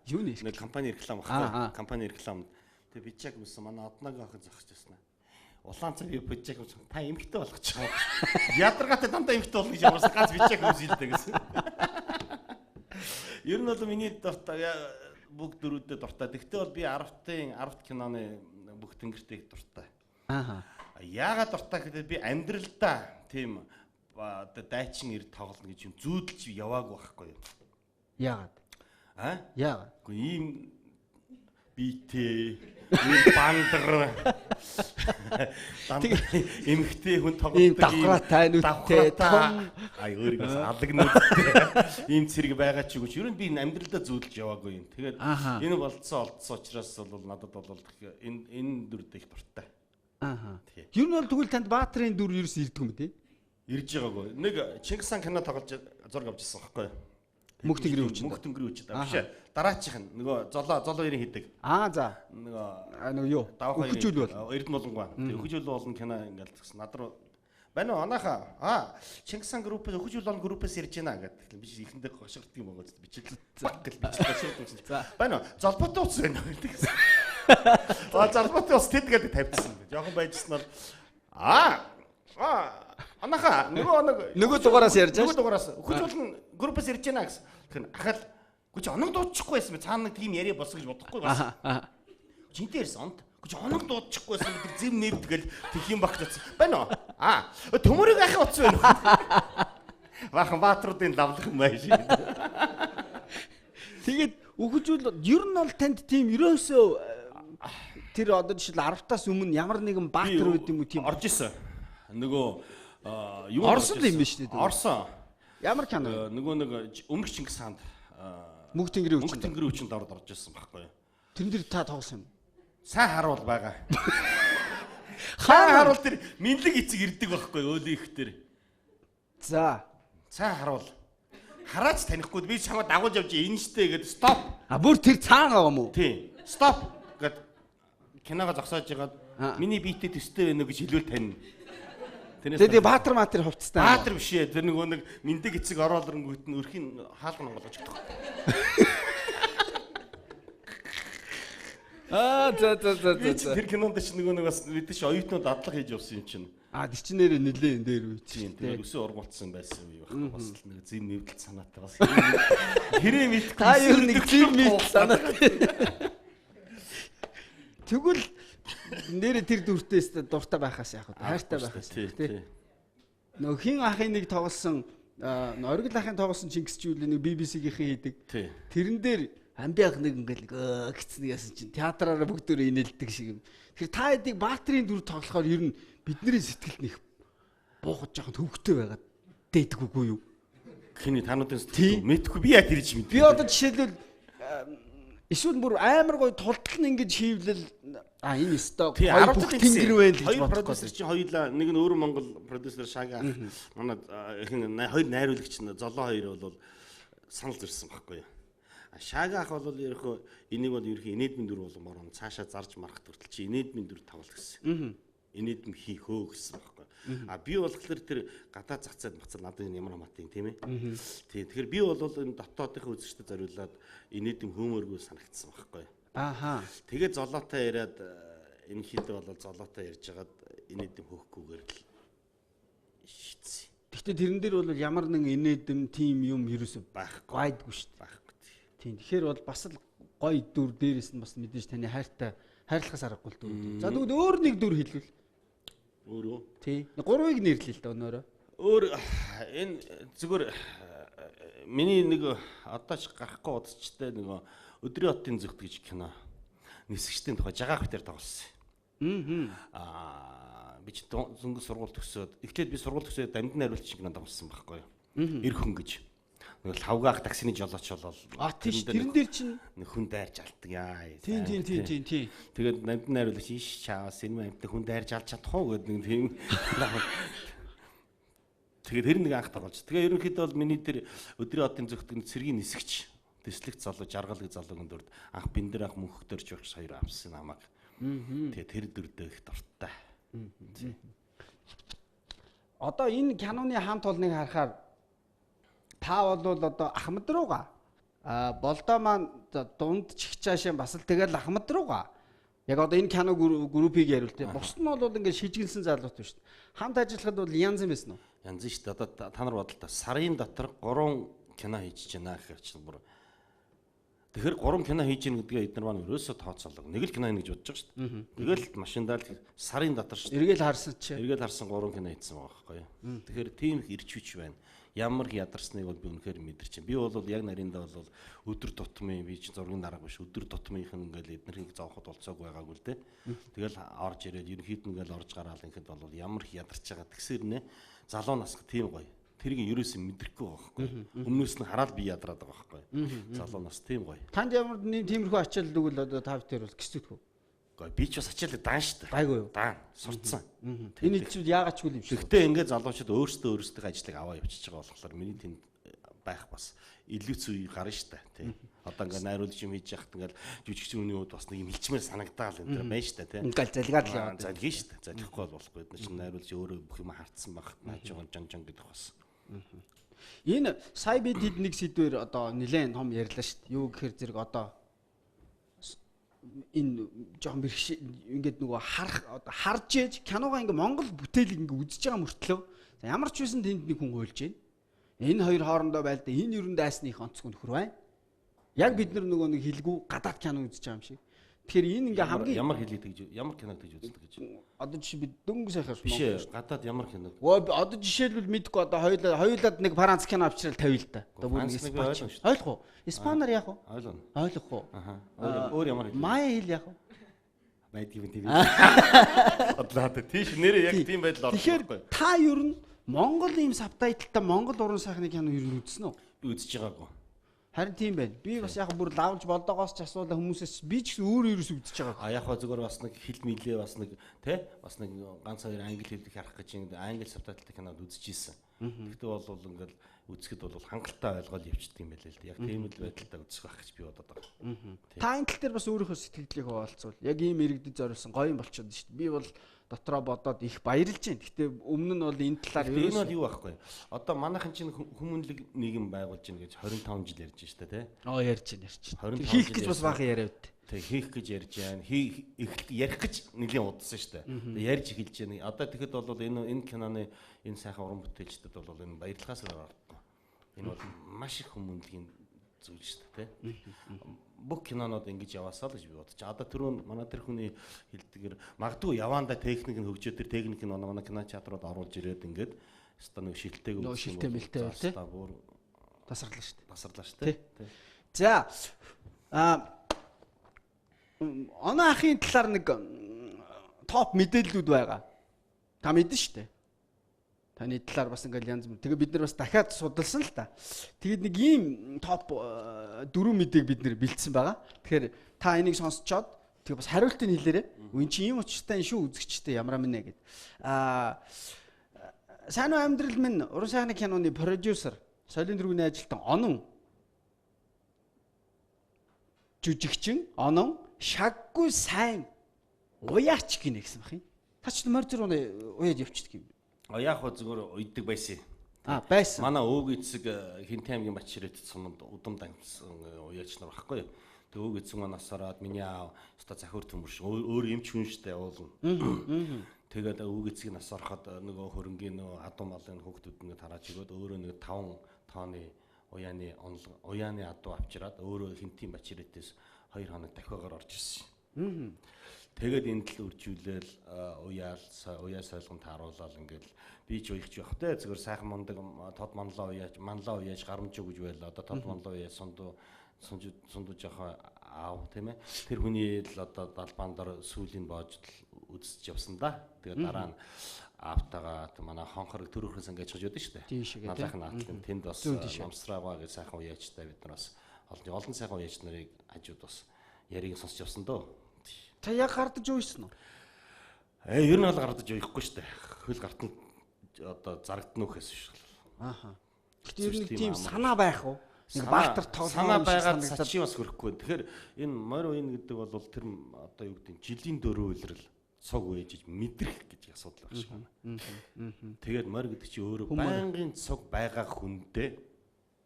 Юуны реклам? Нэг компани реклам багхгүй. Компани реклам. Тэгээд бижак өмсөн манай одноог охин зогсож байсан. Улаан цаг бижак өмсөн. Та эмхтэй болгоч чаа. Ядаргаатай дандаа эмхтэй болгож ямарсан ганц бижак өмсөлтэй гэсэн. Ер нь бол миний дуртай бүгд дөрүүдээ дуртай. Тэгтээ бол би 10 киноны бүх тэнгэртэй дуртай. Яагаад дуртай гэвэл би амьдралдаа тийм дайчин ир тоглоно гэж юм зүүдэлж яваагүй байхгүй юу? Яагаад? Яагаад? Гэхдээ ийм битээ, ийм бандар эмхтэй хүн тоглодог ийм давхраатай нүдтэй том өөригөөс алгнуудтай ийм цэрэг байгаа ч үгүй. Ер нь би амьдралдаа зүүдэлж яваагүй юм. Тэгээд энэ болцсон учраас бол надад бол энэ дүрдээ их дуртай. Ер нь бол тэгвэл танд Баатарын дүр ерөөс ирдэг юм тий? Ирж байгаагүй. Нэг Чингис хаан кино тоглож зураг авч ирсэн байхгүй юу? Мөнх тэнгэрийн үчинд. Мөнх тэнгэрийн үчинд. Биш. Дараачих нь нөгөө золоорын хийдэг. За. Нөгөө юу? Хөхжүүл бол. Эрдэнэ болонгоо. Хөхжүүл болон кино ингээл тэгсэн. Над руу байна уу анаха. Чингис хаан группээс хөхжүүл болон группээс ирж байна гэдэг. Би ихэндээ гошигддаг юм байгаа зү. Бичил зак гэл бичил. Байна уу? Золботын утас байна гэдэг. Золботын утас тэд гэдэг тавьчихсан. Жохон байжсэн бол анаха нөгөө дугаараас ярьж байгаа. Нөгөө дугаараас хөхжүүл группээс ирж байна гэсэн. Тэгэхээр ахаал гүч оног дуудчихгүй байсан. Цаана нэг тийм яриа болсон гэж бодохгүй байсан. Жинтэй ярьсан онт. Гүч оног дуудчихгүй байсан гэдэг зэм нэвд гэл тэх юм багтацсан. Байна уу? Төмөрөг ахи утсан байна. Бахан Баатруудын лавлах юм байна шиг. Тэгээд өгөжүүл ер нь бол танд тийм ерөөсөө тэр одоо жишээл 10-таас өмнө ямар нэгэн Баатар үед юм уу тийм орж исэн. Нөгөө юу Орсон юм биш үү? Орсон. Ямар кино? Нөгөө нэг өмнөх Чингис хаанд Мөнх тэнгэрийн үчинд орж ирсэн байхгүй юу? Тэн дээр та тоглосон юм. Сайн харуул байгаа. Хаан харуул тэр мэдлэг эцэг ирдэг байхгүй өөлийн их тэр. За. Цаа харуул. Хараач танихгүй би чамаа дагуулж явж энэ штэ гэдэг стоп. А бүр тэр цаан байгаа мó? Тий. Стоп гэд кинога зогсоож байгаад миний биетэй төстэй байна уу гэж хэлвэл тань. Тэгээд Баатар матер хувцастай. Баатар биш ээ. Тэр нэг мэдлэг эцэг ороолронгүйт нь өрхийн хаалган болгож өгдөг. За. Тэр кинонд ч нэг бас бид ч оюутнууд дадлага хийж явсан юм чинь. Тэр чинь нэрээ нэлээ энэ дээр үуч. Тэр өсөө ургуулсан байсан юм байна. Бас нэг зин нэвдэл санаатай бас. Тэрээ мэдхгүй. Та юу нэг зин мэд санаатай. Тэгвэл нэрээ тэр дүртээс дуртай байхаас яах вэ? Хайртай байхаас тий. Нөх хин ахын нэг тоглосон оргил ахын тоглосон Чингисчүүл нэг BBC-ийн хийдэг. Тэрэн дээр амбиах нэг ингээл гисцэн яасан чинь театраараа бүгдөө инээлдэг шиг юм. Тэгэхээр та хэдийг Баатарын дүр тоглохоор ер нь бидний сэтгэлд нэг буухад жоохон төвөгтэй байгаад дээдэггүй юу? Хиний тануудын сэтгэл мэдхгүй би яг ирж мэд. Би одоо жишээлбэл эсвэл бүр амар гоё тултал нь ингэж хийвлэл энэ сток гоё бүх тэнгэр байна л гэж бодох. Хоёр продюсер чинь хоёулаа нэг нь өөрөө Монгол продюсер Шага манай хоёр найруулагч нь Золоо хоёр бол санал зөрсөн байхгүй юу? Шага ах бол ерөөхдөө энийг бол ерөөхдөө инээдмийн дүр болмоор цаашаа зарж марах төртөл чи инээдмийн дүр тавал гэсэн. Инээдм хийхөө гэсэн байхгүй. Би болохоор тэр гадаа зах зээл бацал надад ямар хамаатай тийм ээ. Тэгэхээр би бол энэ дотоодынхаа үзэгчдэд зориулаад инээдм хөмөргөө санагдсан байхгүй. Тэгээд золоотой яриад энэ хэд бол золоотой ярьж хагаад инээдм хөөхгүйгээр л шийдсэн. Гэхдээ тэрэн дээр бол ямар нэгэн инээдм тим юм ерөөсөй байхгүй. Гайдгүй шүү дээ. Тийм. Тэгэхээр бол бас л гоё дүр дээрээс нь бас мэдээж таны хайрлахаас аргагүй л дүр. За тэгвэл өөр нэг дүр хэлвэл. Өөрөө. Тий. 3-ыг нэрлэе л да өнөөрөө. Өөр энэ зүгээр миний нэг одоо ч гарахгүй удацчтай нэг өдрийн хотын зөвхт гэж кино нисгчдийн тухай жагаах битэр тоглосон. Би ч зөнгө сургууль төгсөөд эхлээд би сургууль төгсөөд амьд найруулагч кино тоглосон байхгүй юу? Эр хүн гэж. Нэг лавгаах таксины жолооч болол. Тийм тэрэн дээр чинь нэг хүн дайрж алдаг яа. Тийм. Тэгээд намд найруулагч иш чаавас энэ амтны хүн дайрж алж чадах уу гэдэг нэг тийм. Тэгээд тэр нэг анх тоглож. Тэгээ ерөнхийдөө бол миний тэр өдрийн хотын зөвхөн цэргийн нисгч дэслэгт залуу жаргалыг залуугийн дүрд анх бэндэр анх мөнхтөрч багш хоёр авсан намайг. Тэгээ тэр дүрдээ их дуртай. Одоо энэ киноны хамт олныг харахаар та бол одоо Ахмад руугаа болдоо маань дунд чихчаашаа бас л тэгэл Ахмад руугаа яг одоо энэ кино группийг яриул те бусд нь бол ингээд шижгэлсэн залуут шүү дээ. Хамт ажиллахад бол янз юм байсан уу? Янз шүү дээ. Одоо та нар бодлоо сарын дотор 3 кино хийж байна гэхээр чинь бүр тэгэхээр 3 кино хийж гин гэдгээ эдгээр маань өрөөсөө тооцоолог. Нэг л кино хийнэ гэж бодож байгаа шүү дээ. Тэгэл машиндаа л сарын дотор шүү дээ. Эргээл харсан 3 кино хийсэн байгаа байхгүй юу. Тэгэхээр тийм их ирчвч байна. Ямар ядарсныг бол би үнэхээр мэдэрч байна. Би бол яг нариндаа бол өдөр тутмын би чинь зургийн дарга биш. Өдөр тутмынх нь ингээл эднэрийг зовход болцоог байгаагүй л дээ. Тэгэл орж ирээд ерөнхийд нь ингээл орж гараал ингээд бол ямар их ядарч байгаа. Тэгсэр нэ залуу насх тийм гоё. Тэрийг ерөөсөө мэдрэхгүй байгаа байхгүй. Өмнөөс нь хараад би ядраад байгаа байхгүй. Залуу нас тийм гоё. Танд ямар нэг тиймэрхүү ачаал дэгвэл одоо та бүхэн бол гисдэггүй. Би ч бас ачаал даан шүү дээ. Гайгүй юу? Даан сурцсан. Энэ хэлцүүд яагаад ч үгүй юм шиг. Гэхдээ ингээд залуучууд өөрсдөө ажлыг аваа явчихж байгаа болохоор миний тэнд байх бас илүү зүй гарна шүү дээ. Тий. Одоо ингээд найруулж юм хийж яхад ингээд жүжигчийн үний үед бас нэг юм хэлчмээр санагдаал энэ төр байна шүү дээ. Тий. Ингээд залгаад л яваад залгий шүү дээ. Залгихгүй болохгүй бид чинь найруулж өөрөө бүх юм хартсан багт нааж жон гэдэг бас. Энэ сая бид хэд нэг сэдвэр одоо нэлээд том ярьлаа шүү дээ. Юу гэхээр зэрэг одоо энэ жоохон бэрхш ингээд нөгөө харж ээж киногоо ингээд Монгол бүтээлийг ингээд үзэж байгаа мөртлөө ямар ч байсан тэнд нэг хүн хуйлж байна. Энэ хоёр хоорондоо байлдаа энэ ерөн дайсны их онцгой нөхөр байна. Яг бид нар нөгөө нэг хэлгүй гадаад кино үзэж байгаа юм шиг. Тэгэхээр энэ ингээ хамгийн ямар хэлийг тэгж ямар киног тэгж үздэг гэж. Одоо жишээ бид дөнгө сайхаар биш гадаад ямар киног. Одоо жишээлбэл мэдгүй одоо хоёулаад нэг Франц кино авчрал тавил та. Одоо бүр нэг ойлгох уу? Испанаар яах вэ? Ойлгох уу? Өөр ямар хэл. Мая хэл яах вэ? Байдгийн тийм. Одлаад тийш нэрээ яг тийм байдал орсон байхгүй. Тэгэхээр та ер нь Монгол ийм сабтайтлтай Монгол уран сайхны кино ер нь үзсэн үү? Би үзэж байгаагүй. Харин тийм байна. Би бас яг бүр лавж болдогоос ч асуулаа хүмүүсээс би ч өөр өөрөөс үзэж байгаа. А яг зүгээр бас нэг хэл мэлээ бас нэг тий бас нэг ганц хоёр англи хэлийг харах гэж ингэ англи субтитлтай кинод үзчихсэн. Тэгтээ бол ингээл үзэхэд бол хангалттай ойлгоод явчихдаг юм байлээ л дээ. Яг тийм л байдалтай үзэх байх гэж би бодоод байгаа. Та энэ тал дээр бас өөрийнхөө сэтгэлдлийг хуваалцвал яг ийм иргэдэд зориулсан гоё юм болчиход шүү дээ. Би бол дотроо бодоод их баярлж байна. Гэтэ өмнө нь бол энэ талаар энэ бол юу байхгүй. Одоо манайхан чинь хүмүүнлэг нийгэм байгуулж гин гэж 25 жил ярьж штэ тий. Ярьж байна. 25 Хийх гэж бас баахан яриад. Тэг хийх гэж ярьж байна. Ярих гэж нэлийн удсан штэ. Ярьж эхэлж байна. Одоо тэгэхэд бол энэ киноны энэ сайхан уран бүтээлчдэд бол энэ баярлахаас гаргахгүй. Энэ бол маш их хүмүүнлэгийн зүйл штэ тий. Бүх кинонууд ингэж яваасаа л гэж би бодож. Одоо түрүүн манай тэр хүний хэлдгээр магадгүй яваандаа техник нь хөгжөөд тэр техник нь манай кино театрууд оруулж ирээд ингээд өстой нэг шилтэйг шилтэй мэлтэй тий. Бүр тасарлаа шүү дээ. Тасарлаа шүү дээ. За оноо ахын талаар нэг топ мэдээллүүд байгаа. Та мэдэн шүү дээ. Таны талаар бас ингээл янз бүр. Тэгээ бид нар бас дахиад судалсан л та. Тэгээд нэг ийм топ 4 мэдээг бид нэр бэлдсэн байгаа. Тэгэхээр та энийг сонсчоод тэгээ бас хариултыг хэлээрэй. Үн чи ийм учиртай шүү үзэгчтэй ямар аминэ гэд. Сайн амьдрал минь уран сайхны киноны продюсер, соёлын дөрвийн ажилтан Онон жүжигчин Онон шаггүй сайн уяач гинэ гэсэн бах юм. Та ч морь зүр уяад явчихдаг юм. Яг хөө зүгээр уйдаг байсан. Байсан. Манай өвөг эцэг Хинтээ аймгийн Бачирээд суманд удам дамжсан уяач нар багхгүй. Тэг өвөг эцэг манаас ороод миний аав өстой захиур төмөрш өөр эмч хүн штэ уулна. Тэгээд өвөг эцгийн нас ороход нөгөө хөрөнгийн нөгөө адуу малын хүүхдүүд ингэ тарааж өгөөд өөрөө нэг 5 тооны уяаны адуу авчираад өөрөө Хинтийн Бачирэдээс 2 хоног дахиагаар орж ирсэн. Тэгээд энэ тал үржүүлэл уяа сойлгон тааруулаад ингээл би ч уягч явах те зөвхөн сайхан мундаг тод манлаа уяаж гарамж өгж байла. Одоо тод манлаа уяа сундуу жохоо аав тийм ээ. Тэр хүний л одоо далбаандар сүүлийн боож үзэж явсан да. Тэгээд дараа нь аавтайгаа манай хонхор төрөхөөс ингэж хаж өгдөө шүү дээ. Малайхан наатлын тэнд бас намсраагаа гэж сайхан уяачтай бид нар бас олон сайхан уяач нарыг хажууд бас яриг сонсч явсан дөө. Та яг гардаж уйсан уу? Ер нь бол гардаж уйхгүй шүү дээ. Хөл гартан одоо зарагдана уу гэхээс шүү. Гэхдээ ер нь тийм санаа байх уу? Нэг баатар тоглоом санаа байгаад сачи бас хөрөхгүй. Тэгэхээр энэ морь уян гэдэг бол тэр одоо юу гэдэг жилийн дөрөв үйлрэл цог үежиж мэдрэх гэж асуудал байх шиг байна. Тэгээд морь гэдэг чи өөрөө байнгын цог байгаа хүндээ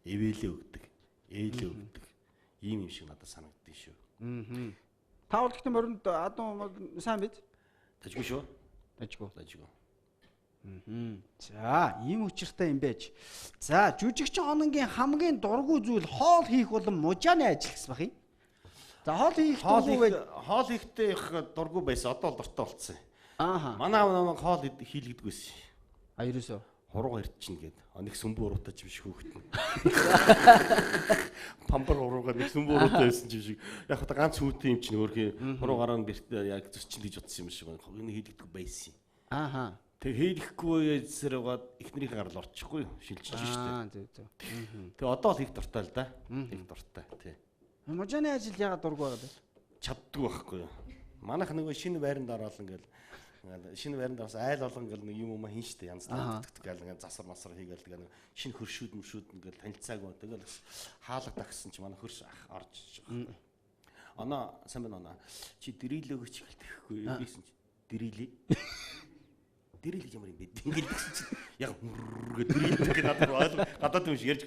эвэлээ өгдөг, ээлээ өгдөг. Ийм юм шиг надад санагддээ шүү. Та бол гэхдээ моринд адуу сайн бид? Тажгүй шүү. Тажгүй. За, ийм учиртай юм байж. За, жүжигчин Ононгийн хамгийн дургүй зүйл хоол хийх болон мужааны ажил гэсэн бах юм. За, хоол хийхдээ их дургүй байсан. Одоо л дуртай болцсон. Манай аав хоол хийлгдэг байсан. Ерөөсөө хурууга ирчихнэ гээд. Нэг сүмбүү уруутай ч биш хөөхтөн. Пампар хурууга нэг сүмбүү уруутай байсан ч шиг. Яг та ганц хүүтэй юм чинь өөрхий хуруугаараа яг зөрчин гэж бодсон юм шиг. Энэ хийлгдэг байсан. Тэг хийлэхгүй эсрэг эхнэрийн гарал орчихгүй шилжиж штэ. Тэг одоо л их дуртай л да. Их дуртай тий. Мужааны ажил яагаад дургүй байгаа бэ? Чаддгүй байхгүй юу. Манайх нэг шинэ байранд ороод ингээл шинэ байранд бас айл болгон ингээл нэг юм хийн штэ янз бүрийн ингээл засар масар хийгээл тэгээ нэг шинэ хөршүүд ингээл танилцаагүй тэгэл хаалга тагсан чи манай хөрш орж байгаа. Оноо сайн байна оноо. Чи дэрилээ өгч эхэлтэхгүй байсан чи дэрилээ. Дэрил ямар юм бэ? Ингээл гэсэн чи яг дэрилдэг гэдэг надад гадаад юм шиг ярьж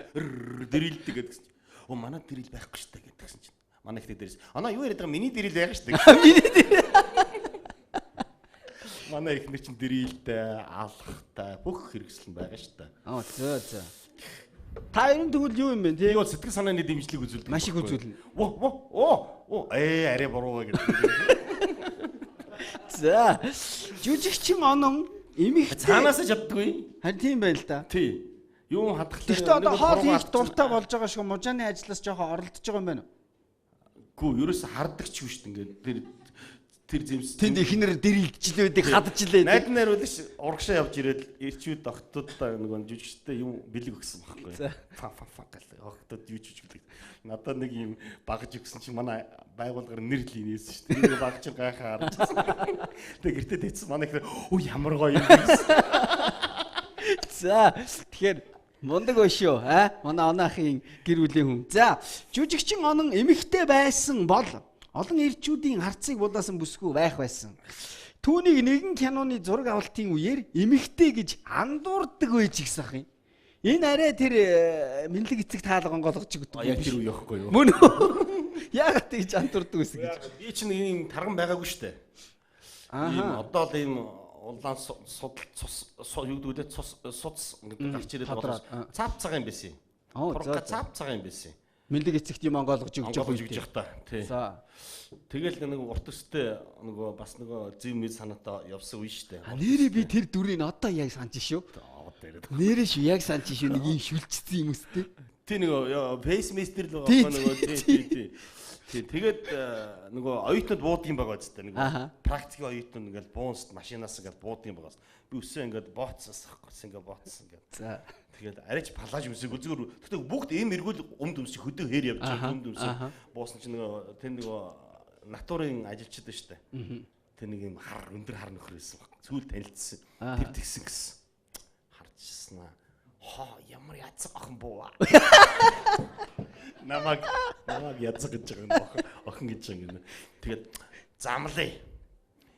дэрилдэг гэдгсэн чи. Оо манай дэрил байхгүй штэ гэдгсэн чи. Манай ихтэй дээрээс оноо юу яриад байгаа миний дэрил байгаа штэ. Миний дэрил. Манай ихнэр чин дэрилтэй, алхахтай бүх хэрэгсэл байгаа штэ. Зөө. Та ерөн тэгвэл юу юм бэ те? Би бол сэтгэл санааны дэмжлэг үзүүлдэг. Маш их үзүүлнэ. Арай буруугаа гэдэг. За. Жүжигчин Онон имих цаанаасаа чаддгүй. Харин тийм байл та. Тий. Юу хадгалтай. Гэхдээ одоо хоол хийх дуртай болж байгаа шиг мужааны ажлаас жоохон оролдож байгаа юм байна уу? Гүү, ерөөсө хардагч шүү дээ. Ингээд тэр зэмс Тэнд ихнэр дэрэлдэж лээдэг, хадж лээ. найд найруулагч урагшаа явж ирээд ирчүүд огтудаа нөгөө жүжигчтэй юм бэлэг өгсөн байхгүй. Фа гэл огтуд юу жүжиглэг. Надад нэг юм багж өгсөн чинь манай байгууллагаар нэр л инээсэн шүү дээ. Тэр багч гайхаа харж байсан. Тэгээ гэртээ дэцсэн манай ихнэр оо ямар гоё юм гэсэн. За тэгэхээр мундаг өшөө манай оноохын гэр бүлийн хүн. За жүжигчин онон эмэгтэй байсан бол олон ирчүүдийн харцыг булаасан бүсгүй байх байсан. Түүнийг нэгэн киноны зураг авалтын үеэр эмэгтэй гэж андуурдаг байж гисэн ах юм. Энэ арай тэр мэдлэг эцэг таалга онгойлгож өгдөг. Яг тэр үе явахгүй юу? Мөн үү? Яагаад тэгж андуурдаг байсан гэж. Би чинь ийм тарган байгаагүй шүү дээ. Ийм одоо л ийм улаан юу гэдэг вэ? Суц гэдэг гарч ирээд болох цаав цагаан юм байсан. Турка цаав цагаан юм байсан. Мэдлэг эцэгт юм онгойлгож өгч явах та. Тий. За. Тэгэл нэг урт өстэй нөгөө бас нөгөө зэв мэд санаатай явсан үе шүү дээ. Нэрээ би тэр дүрийг одоо яг санаж шүү. Нэрээ шүү яг санаж шүү нэг юм шүлжсэн юм өстэй. Тий нөгөө фейсмейстер л байгаа нөгөө тий. Тэгээд нөгөө оюутнууд буудгийн байгаа ч гэдэг нэг практикийн оюутнууд ингээл буунст машинаас ингээл буудгийн байгаас би өсөө ингээд бооцсоос ахгүй ингээд бооцсон ингээд. За тэгээд арайч палаж юмсыг зүгээр тэгтээ бүгд эм эргүүл өмд өмсөж хөдөө хээр явж байгаа өмд өмсөж буусан чинь нөгөө тэр нөгөө натурын ажилчид ба штэ. Тэр нэг юм өндөр хар нөхөр байсан баг. Сүүл танилцсан. Тэр тэгсэн гэсэн. Харжсна. Ямар яцаг охин буу. Намаг яцаг гэж байгаа охин гэж байгаа юм. Тэгээд замлаа.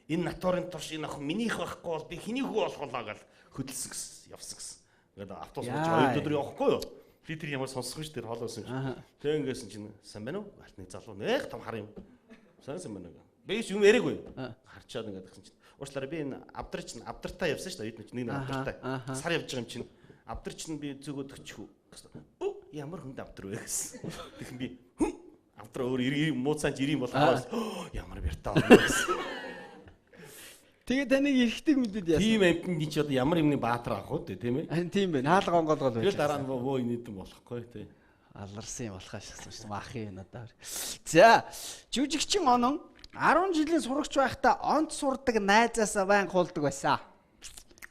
Энэ натурын турш энэ охин минийх байхгүй бол би хэний хүү болох болоо гэж хөдөлсөн гэсэн. Явсан гэсэн. Ингээд автобус болж 2 өдөр явахгүй юу? Би тэр ямар сонсох шүү дээ хоолойсон чинь. Тэг ингэсэн чинь сайн байна уу? Алтны залуу нэх том хар юм. Сайн байна уу? Би ч юм яриаггүй. Харчаад ингээд гэсэн чинь. Уучлаарай би энэ авдартай явсан шүү дээ. Нэг авдартай. Сар явж байгаа юм чинь. Авдар чинь би зүгөөд өчхүү. Ямар хүнд авдар вэ гэсэн. Тэгэх би авдар өөр мууцаанч ирийн болохоос ямар бяртаа гэсэн. Тэгээ таныг эргэдэг мэдээд яасан. Тийм амтны чи одоо ямар юмны баатар авах уу тийм ээ? Харин тийм байна. Хаалга онгоолгол байж. Тэр дараа нь бөө инээдэн болохгүй тий. Аларсан юм болохоос шүү. Махын надаар. За, жүжигчин онон 10 жилийн сурагч байхдаа онц сурдаг найзаасаа байн хуулдаг байсан.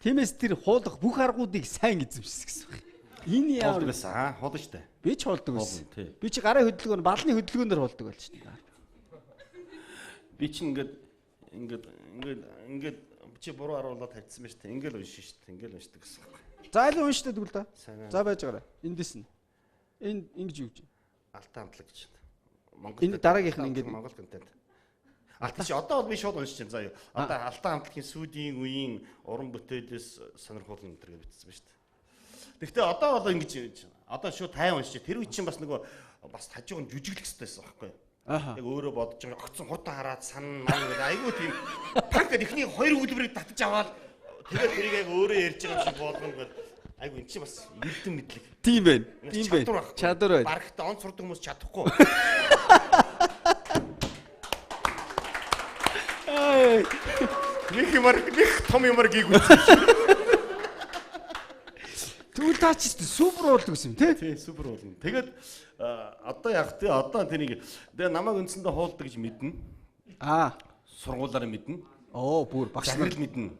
Тиймээс тэр хуулах бүх аргуудыг сайн эзэмшсэн гэсэн байна. Энэ яа хуулдаг байсан. Хуулна штэ. Би ч хуулдаг байсан. Би чи гарын хөдөлгөөн, балны хөдөлгөөнөөр хуулдаг байл штэ. Би чи ингээд чи буруу харуулаад тавьчихсан байна штэ. Ингээл уншин штэ. Ингээл уншдаг гэсэн байна. За аль уншдаг тэгвэл та. За байж байгаарай. Эндээс нь. Энэ ингэж юу гэж? Алтан амтлаг гэж. Монгол. Энэ дараагийнх нь ингээд Монгол контент. Алтан чи одоо бол би шууд уншиж байна. За юу. Одоо алтан амтлагийн сүүдийн үеийн уран бүтээлээс сонирхолтой энэ төр гэж бичсэн байна шүү дээ. Гэхдээ одоо бол ингэж одоо шууд тайван уншиж. Тэр үе чинь бас нөгөө бас хажууг нь жүжиглэх хэрэгтэй байсан байхгүй юу? Яг өөрөө бодож байгаа огцон хурдан хараад сан маа гэдэг айгүй тийм панкад ихний хоёр үлбэрийг татаж аваад тэгээд тэрийг яг өөрөө ярьж байгаа юм шиг болгоно гэдэг. Айгүй эн чинь бас эрдэн мэдлэг. Тийм байна. Тийм байна. Чадвар байна. Барагтаа онц сурдаг хүмүүс чадахгүй. Нэг том юмар гээгүй. Тэгвэл таа ч супер уулдаг юм тий? Супер уулна. Тэгээд одоо яг тий одоо тэнийг намайг үндсэндээ хуулдаг гэж мэднэ. Сургуулаараа мэднэ. Бүр багш нар мэднэ.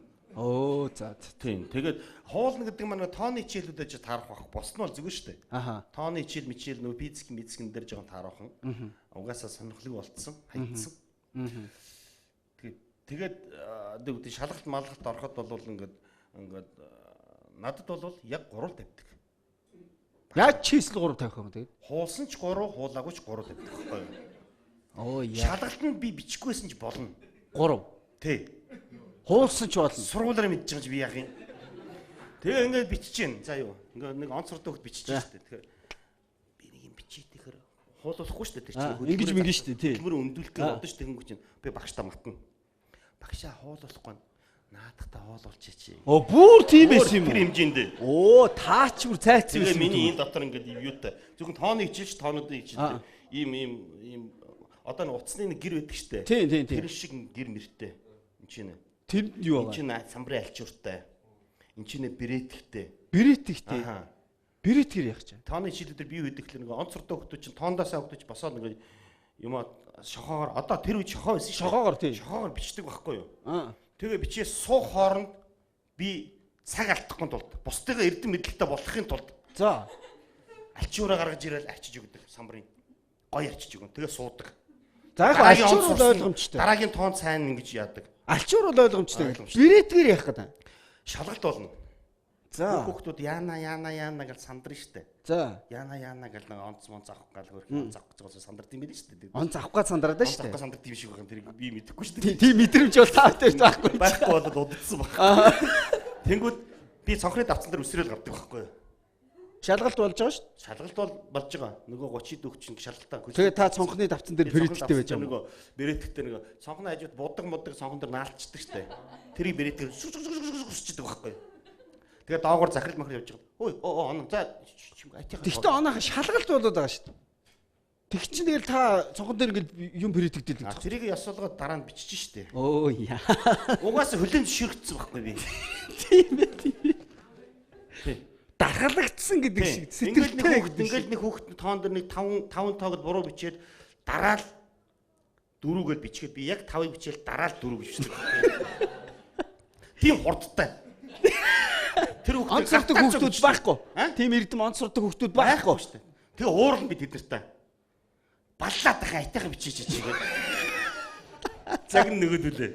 За тийм. Тэгээд хуулна гэдэг маань тооны хичээлүүдэд таарах бах. Бос нь бол зүгээр шүү дээ. Тооны хичээл мичээл нөө физикэн дээр жоохон таарахын. Угаасаа сонирхлыг болцсон, хайцсан. Тэгээд шалгалт малгалт ороход бол ингээд надад бол яг 3 тавьдаг. Яаж ч хийсэл 3 тавих юм тэгээд? Хуулсан ч 3, хуулаагүй ч 3 тавьдаг байхгүй юу? Шалгалтанд би бичгүйсэн ч болно. 3. Тий. Хуулсан ч болно. Сургуулаараа мэдчихэж би яах юм? Тэгээ ингээд бичиж гин. За юу. Ингээд нэг онц сурдаг хөлт бичиж штэ. Тэгэхээр би нэг юм бичээд тэгэхээр хуулахгүй штэ тэр чинь. Ингэж мэгэн штэ тий. Хөдөлмөр өндүүлэх гэж бодож штэ тэнгуү чинь. Би багштай матна. Багшаа хуулахгүй наадахта хоололчээч. Бүр тийм байсан юм уу? Тэр хэмжээнд. Таач бүр цайцсан байсан. Тэгээ миний энэ дотор ингээд юутай. Зөвхөн тооны хичээлч тоонуудын хичээлтэй. Ийм одоо нэг утасны нэг гэр байдаг штэ. Тийм. Тэр шиг гэр нэртэй. Энд чинь. Тэр юу вэ? Энд чинь самбарын альчууртай. Энд чинь брэтгэхтэй. Брэтгэхтэй. Брэтгэр яах чинь? Тооны хичээлүүдээр бий байдаг гэхэл нэг онц сурдаг хүмүүс чинь тоондоо сайн хүмүүс босоод нэг юм шохоогоор одоо тэр үед шохоо байсан шүү. Шохоогоор тий. Шохоогоор бичдэг байхгүй юу? Аа. Тэгээ бичээ суух хооронд би цаг алдахгүй тулд бусдыгаа эрдэм мэдлэгтэй болгохын тулд За. альчуураа гаргаж ирэл арчиж өгдөг самбарын. Гоё арчиж өгөн. Тэгээ суудаг. За яг Дараагийн альчуур он бол сурсан, ойлгомжтой. Дараагийн тоон сайн ингэж яадаг. Альчуур бол ойлгомжтой. Ойлгомжтой. Бирэтгээр яах гэдэг. Шалгалт болно. За. Хүүхдүүд яана гэж сандрна штэ. За. Яана гэж нэг онц мон заах гал хөрх заах гэж сандард юм биш штэ. Он завах гад сандраад байна шүү Заах дээ. сандард юм шиг байна. Тэрийг би мэдэхгүй штэ. Тийм мэдрэмж бол таавтай байхгүй. Байхгүй болоод удагдсан баг. Тэнгүүд би цонхны давцан дээр үсрээл гардаг байхгүй юу? Шалгалт болж байгаа шүү. Шалгалт бол болж байгаа. Нөгөө 30 дүүх чинь шалгалтаа. Тэгээ та цонхны давцан дээр бэрэтэлтэй байж байгаа юм. Нөгөө бэрэтэлтэй нөгөө цонхны хажууд будаг цонхон дээр наалчдаг штэ. Тэрийг бэрэтээр сүсчдэг байхгүй юу? Тэгээ доогоор захирал махар явж байгаа. Ой он за айтиха. Тэгтээ оноохон шалгалт болоод байгаа шүү. Тэг чинь тэгэл та цонхон дээр ингээд юм бэрэтэгдээд А байгаа. тэрийг ясуулгаад дараа нь бичиж штэ. Оо яа. Угаасаа хүлэн зөвшөөрөгдсөн байхгүй би. Тийм ээ. Тий. Дархалагдсан гэдэг шиг Ингээл сэтгэлтэй нэг хүүхэд тоон дээр нэг 5 тоогод буруу бичээд дараа л 4-гээр бичгээд би яг 5-ыг бичээл дараа л 4 бичдэг. Тийм хурдтай. Тэр онц сурдаг хүүхдүүд байхгүй. Тийм эрдэм онц сурдаг хүүхдүүд байхгүй. шүү дээ. Тэгээ уурал би тэд нартай. Баллаад дахин айтайхан бичиж чигээд. Цаг нөгөөдөлөө.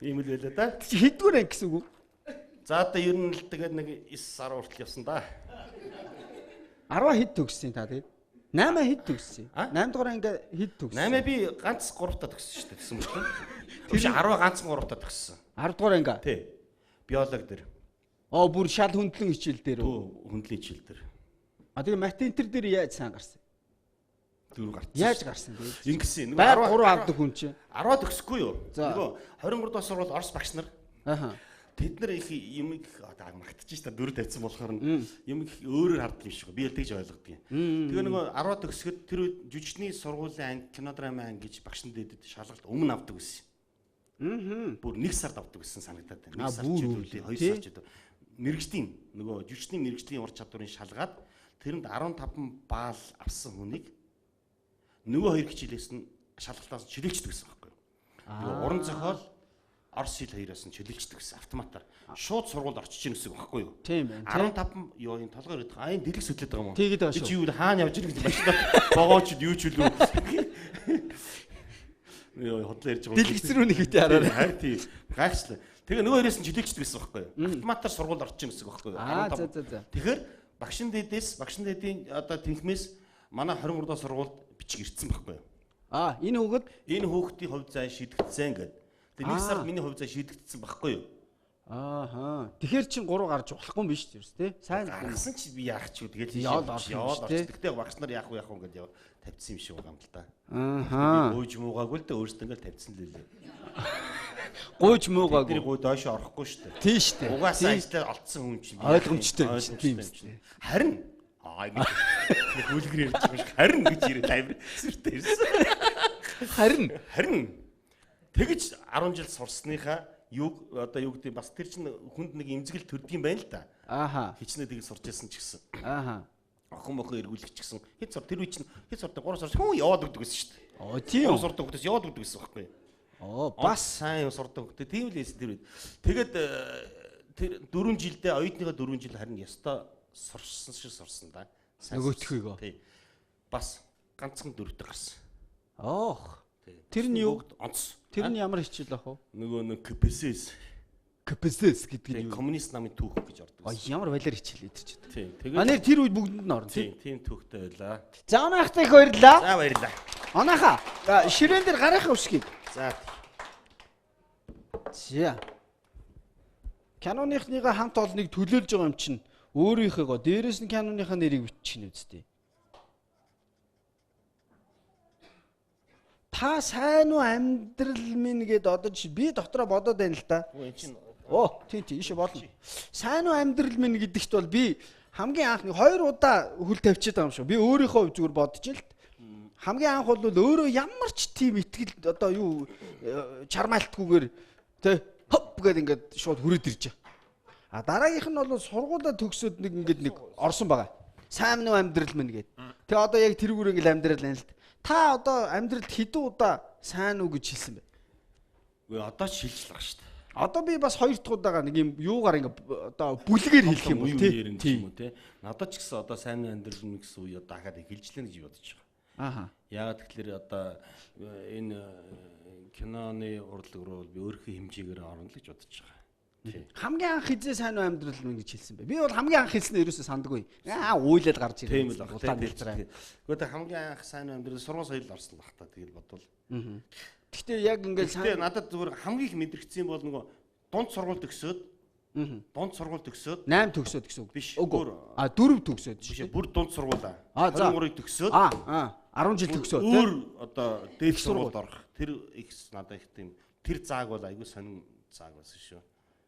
Ийм л байлаа да. Хэдгээр анги гэсэн үг үү? За одоо ер нь л тэгээд нэг 9-10 хүртэл явсан да. 10 хэд төгссөн та тэгээд? 8 хэд төгссөн? А? 8 дугаар анги хэд төгссөн? 8 би ганц 3-таа төгссөн шүү дээ. Тэгсэн мэт. Тэр 10 ганц 3-таа төгссөн. 10 дугаар анги. Тий. Биологи дээр. Оо бүр шал хөндлөн хичээл дээр үү? Хөндлөлийн хичээл дээр. А тэгээ математик дээр яаж сайн гарсан? 4 гарсан. Яаж гарсан тэгээд? Ингэсэн. Байр 3 авдаг хүн чинь. 10 төгсөхгүй юу? За. Нөгөө 23 даас сурвал Орос багш нар Аха. тэд нар их юм одоо магтчих та 4 тавьсан болохоор юм их өөрөөр харддаг юм шиг. Би л тэгж ойлгодог юм. Тэгээ нөгөө 10 төгсгöd тэр үед жүжигчний сургуулийн анги, кинодрама анги гэж багш нэдэд шалгалт өмнө авдаг байсан. Бүр 1 сард авдаг гэсэн санагдаад байна. 1 сар ч үлээ 2 сар ч үлээ. Мэргэжлийн нөгөө жүжигчний мэргэжлийн ур чадварыг шалгаад тэрэнд 15 баал авсан хүнийг нөгөө хоёр хичээлээс нь шалгалтаас чөлөөлчдөг гэсэн байхгүй юу? Нөгөө уран зохиол Орос хэл хоёроос нь чөлөөлчдөг гэсэн автоматар. Шууд сургуульд орчиж ийн гэсэн байхгүй юу? Тийм байна. 15 юу энэ толгойр идэх айн дэлгэх сөдлөд байгаа юм уу? Тэгээд байгаа шүү. Чи юу хаана явж ирэх гэж бачдаа богоочд юу ч үлээ. Йоо хотлоо ярьж байгаа. Дэлгэц рүү нэг үтэй хараарай. Харин тийм гайхшлаа. Тэгээ нөгөө хоёроос нь чөлөөлчдөг гэсэн байхгүй юу? Автоматар сургуульд орчиж ийн гэсэн байхгүй юу? За. Тэгэхээр багшин дэдийн одоо тэнхмээс манай 23 дахь сургуульд бичиг ирсэн байхгүй юу? Энэ хүүхэд Энэ хүүхдийн хувь зай шийдэгдсэн гэдэг. Тэгээ 1 сард миний хувь зай шийдэгдсэн байхгүй юу? ааха. Тэгэхэр чин 3 гарч болохгүй юм биш үү тий? Сайн Гаргасан чи би яах ч юу тэгээд Яваад орсон шүү, тий. Тэгтээ багш нар яах вэ гэдээ тавьчихсан юм шиг байгаа юм л да. ааха. Гүйж муугаагүй л дээ өөрсдөө ингээл тавьчихсан л лээ. Гуйж Тэр муугаагүй. гой доош орохгүй шүү дээ. Тийм шүү дээ. Угаасаа ажлаар олдсон хүн чинь Ойлгомжтой юм чинь, тийм чинь. Харин ингэ хөлгөр ярьж байгаа шүү. Харин гэж ирээд амир сүртэй ирсэн. Харин Тэгэж 10 жил сурсныхаа одоо юу гэдэг бас тэр чинь хүнд нэг имзэгэл төрдөг юм байна л да. ааха. Хичнээн тэгж сурч байсан ч гэсэн. Ааха. Охин эргүүлэх ч гэсэн хэд сур тэр үе чинь хэд сурдаг 3 сар хүн яваад өгдөг гэсэн шүү дээ. Оо тийм. 3 сурдаг хүмүүс яваад өгдөг гэсэн байхгүй юу? Оо Бас бас сайн сурдаг хүмүүс тийм л байсан тэр үед. Тэгээд тэр 4 жилдээ оюутныхаа 4 жил харин ёстой сурсан шиг сурсан да. Нөгөөтхийгөө. Тий. Бас ганцхан 4-т гарсан. Оох. Тэр нь юу? Онц. Тэр нь ямар хичээл ах вэ? Нөгөө нэг КПСС КПСС гэдэг нь юу? коммунист намын түүх гэж ордог. Оо ямар балиар хичээл идэрч байна. Тийм. Нэр тэр үед бүгдэнд нь орно тий. тийм түүхтэй байлаа. За онаахтай их баярлаа. За баярлалаа. Онааха. Ширээн дээр гарынхаа үсгийг. За. За. Каноныхныгаа хамт олныг төлөөлж байгаа юм чинь өөрийнхөө дээрээс нь каноныхаа нэрийг биччихнэ үстэй. Та сайн уу амьдрал минь гэд одоо би дотроо бодоод байна л да. Өө эн чинь Оо тийм ийшээ болно. Сайн уу амьдрал минь гэдэгт бол би хамгийн анх 2 удаа хөл тавьчихад байгаа юм шүү. Би өөрийнхөө хувь зүгээр бодож л хамгийн анх бол өөрөө ямар ч тийм итгэл одоо юу чармаалтгүйгээр тэ хоп гэдэг ингээд шууд хүрээд ирж байгаа. А дараагийнх нь бол сургуулаа төгсөөд нэг ингээд нэг орсон байгаа. Сайн уу амьдрал минь гэд. Тэгээ одоо яг тэрүүгээр ингээд амьдрал байна л. Та одоо амьдралд хэдэн удаа сайн уу гэж хэлсэн бэ? Үгүй одоо ч шилж байгаа шүү дээ. Одоо би бас хоёр дахь удаага нэг юм юугаар ингээ одоо бүлгээр хэлэх юм бол тийм үү те. Надад ч гэсэн одоо сайн амьдрал нь гэсэн үе одоо дахиад эхэлж лээ гэж бодож байгаа. Ааха. Яагаад тэгэхээр одоо энэ киноны урлаг руу би өөрийнхөө хэмжээгээр орно л гэж бодож байгаа. Тийм. Хамгийн анх хизээ сайн уу амьдрал мэн гэж хэлсэн бэ? Би бол хамгийн анх хэлснээр ерөөсөө сандаггүй. Уйлаад гарч ирсэн. Тийм л баг. Гэхдээ хамгийн анх сайн амьдрал сургууль соёл орсон баг та тэгэл бодвол. Гэхдээ яг ингээд Гэхдээ надад зүгээр хамгийн их мэдрэгдсэн бол нөгөө дунд сургууль төгсөөд 8 төгсөөд гэсэн үг. Биш. Үгүй. 4 төгсөөд биш. Бүр дунд сургуулаа. За. 23-ыг төгсөөд 10 жил төгсөөд өөр одоо дээд сургуульд орох. Тэр их надад их тийм тэр зааг бол айгүй сонин зааг байсан шүү.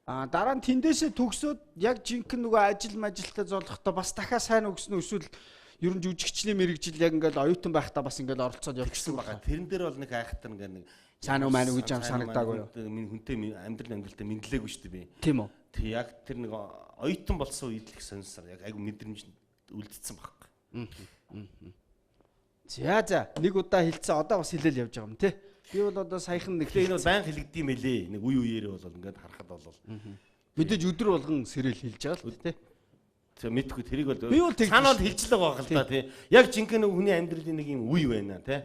Дараа нь тэндээсээ төгсөөд яг жинхэнэ нөгөө ажилтай золохдоо бас дахиад сайн өгсөн үү эсвэл ер нь жүжигчний мэрэгжил яг ингээд оюутан байхдаа бас ингээд оролцоод явчихсан байгаа. Тэрэн дээр бол нэг айхтар ингээд нэг сайн уу маань гэж санагдаагүй юу? Миний хүнтэй амьдралтай мэдлээгүй шүү дээ би. Тийм үү? Тэг яг тэр нэг оюутан болсон үед л их сонирсаар яг айгүй мэдрэмж үлдсэн байхгүй. За нэг удаа хэлцээ одоо бас хэлэл явж байгаа юм тий. Би бол одоо саяхан нэг энэ бол баян хэлэгдэм байлээ. Нэг үе үеэрээ бол ингээд харахад бол мэдээж өдөр болгон сэрэл хэлж байгаа л тий. Тэг мэдгүй тэрийг бол цаанаа хэлж л байгаа л та тий. Яг жинхэнэ хүний амьдралын нэг юм үе байна тий.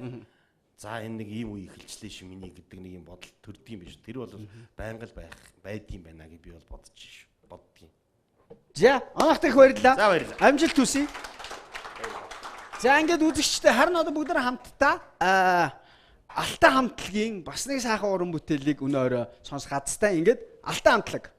За энэ нэг ийм үе эхэлчлээ шүү миний гэдэг нэг юм бодол төрдөг юм биш. Тэр бол байнга л байдгийм байна гэж би бол боддгийн. За анхтай их баярлалаа. За баярлалаа. Амжилт хүсье. За ингээд үзэгчтэй харин одоо бүгд хамтдаа Алтай хамтлагийн бас нэг сайхан уран бүтээлийг өнөөрөө сонсох хацтай ингээд Алтай хамтлаг.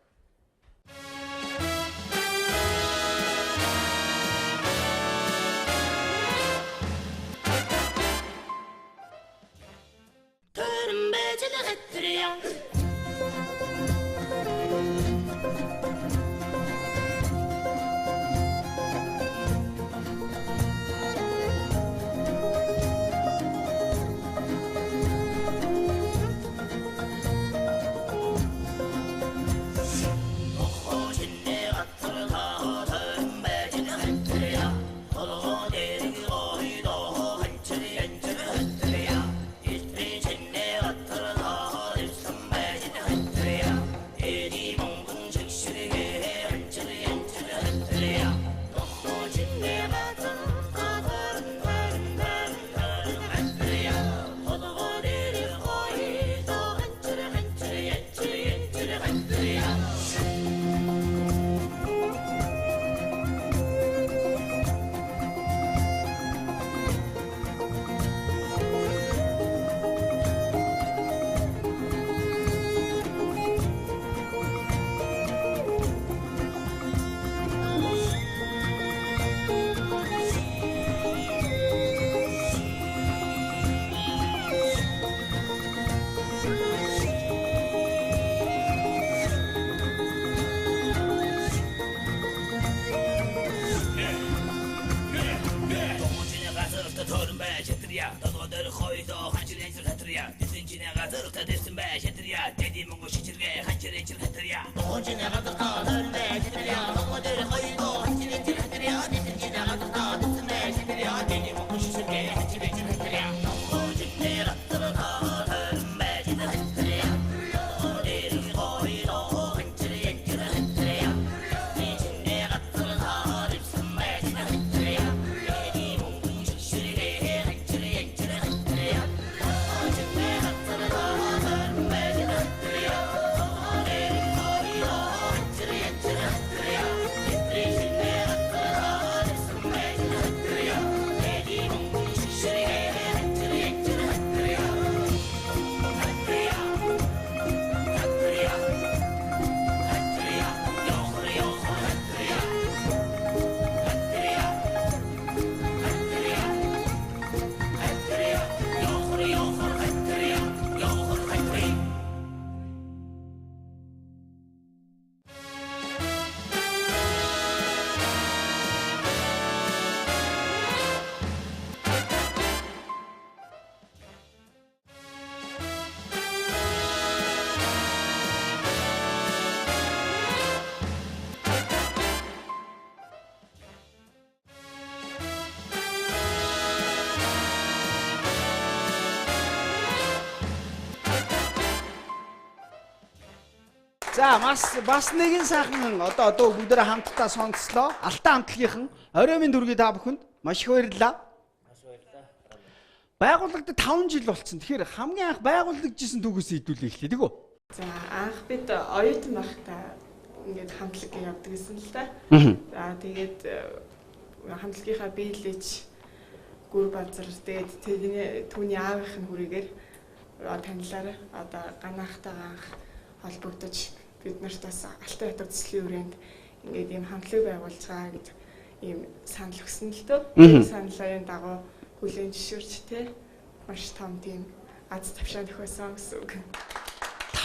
За бас нэгэн сайхан одоо бүгдээрээ хамтдаа сонцлоо. Алтай хамтлагийнхан оройн дүргийн та бүхэнд маш их баярлалаа. Байгууллагад 5 жил болсон. Тэгэхээр хамгийн анх байгуулагдажсэн түүхээс хэдүүлээ эхлэе тийм үү? За анх бид оюутан байхдаа ингээд хамтлаг явдаг гэсэн л та. За тэгээд хамтлагийнхаа биелэж гүр базар тэгээд түүний аавынхын хүрээгээр танилаараа одоо ганаахтайгаа анх холбогдож бид нарт бас Алтай хотод төслийн хүрээнд ингээд ийм хамтлаг байгуулж байгаа гэж ийм санал өгсөн л дөө. Саналын дагуу хүлээн зөвшөөрч те маш том тийм аз тавшаан төхөөсөн гэсэн үг.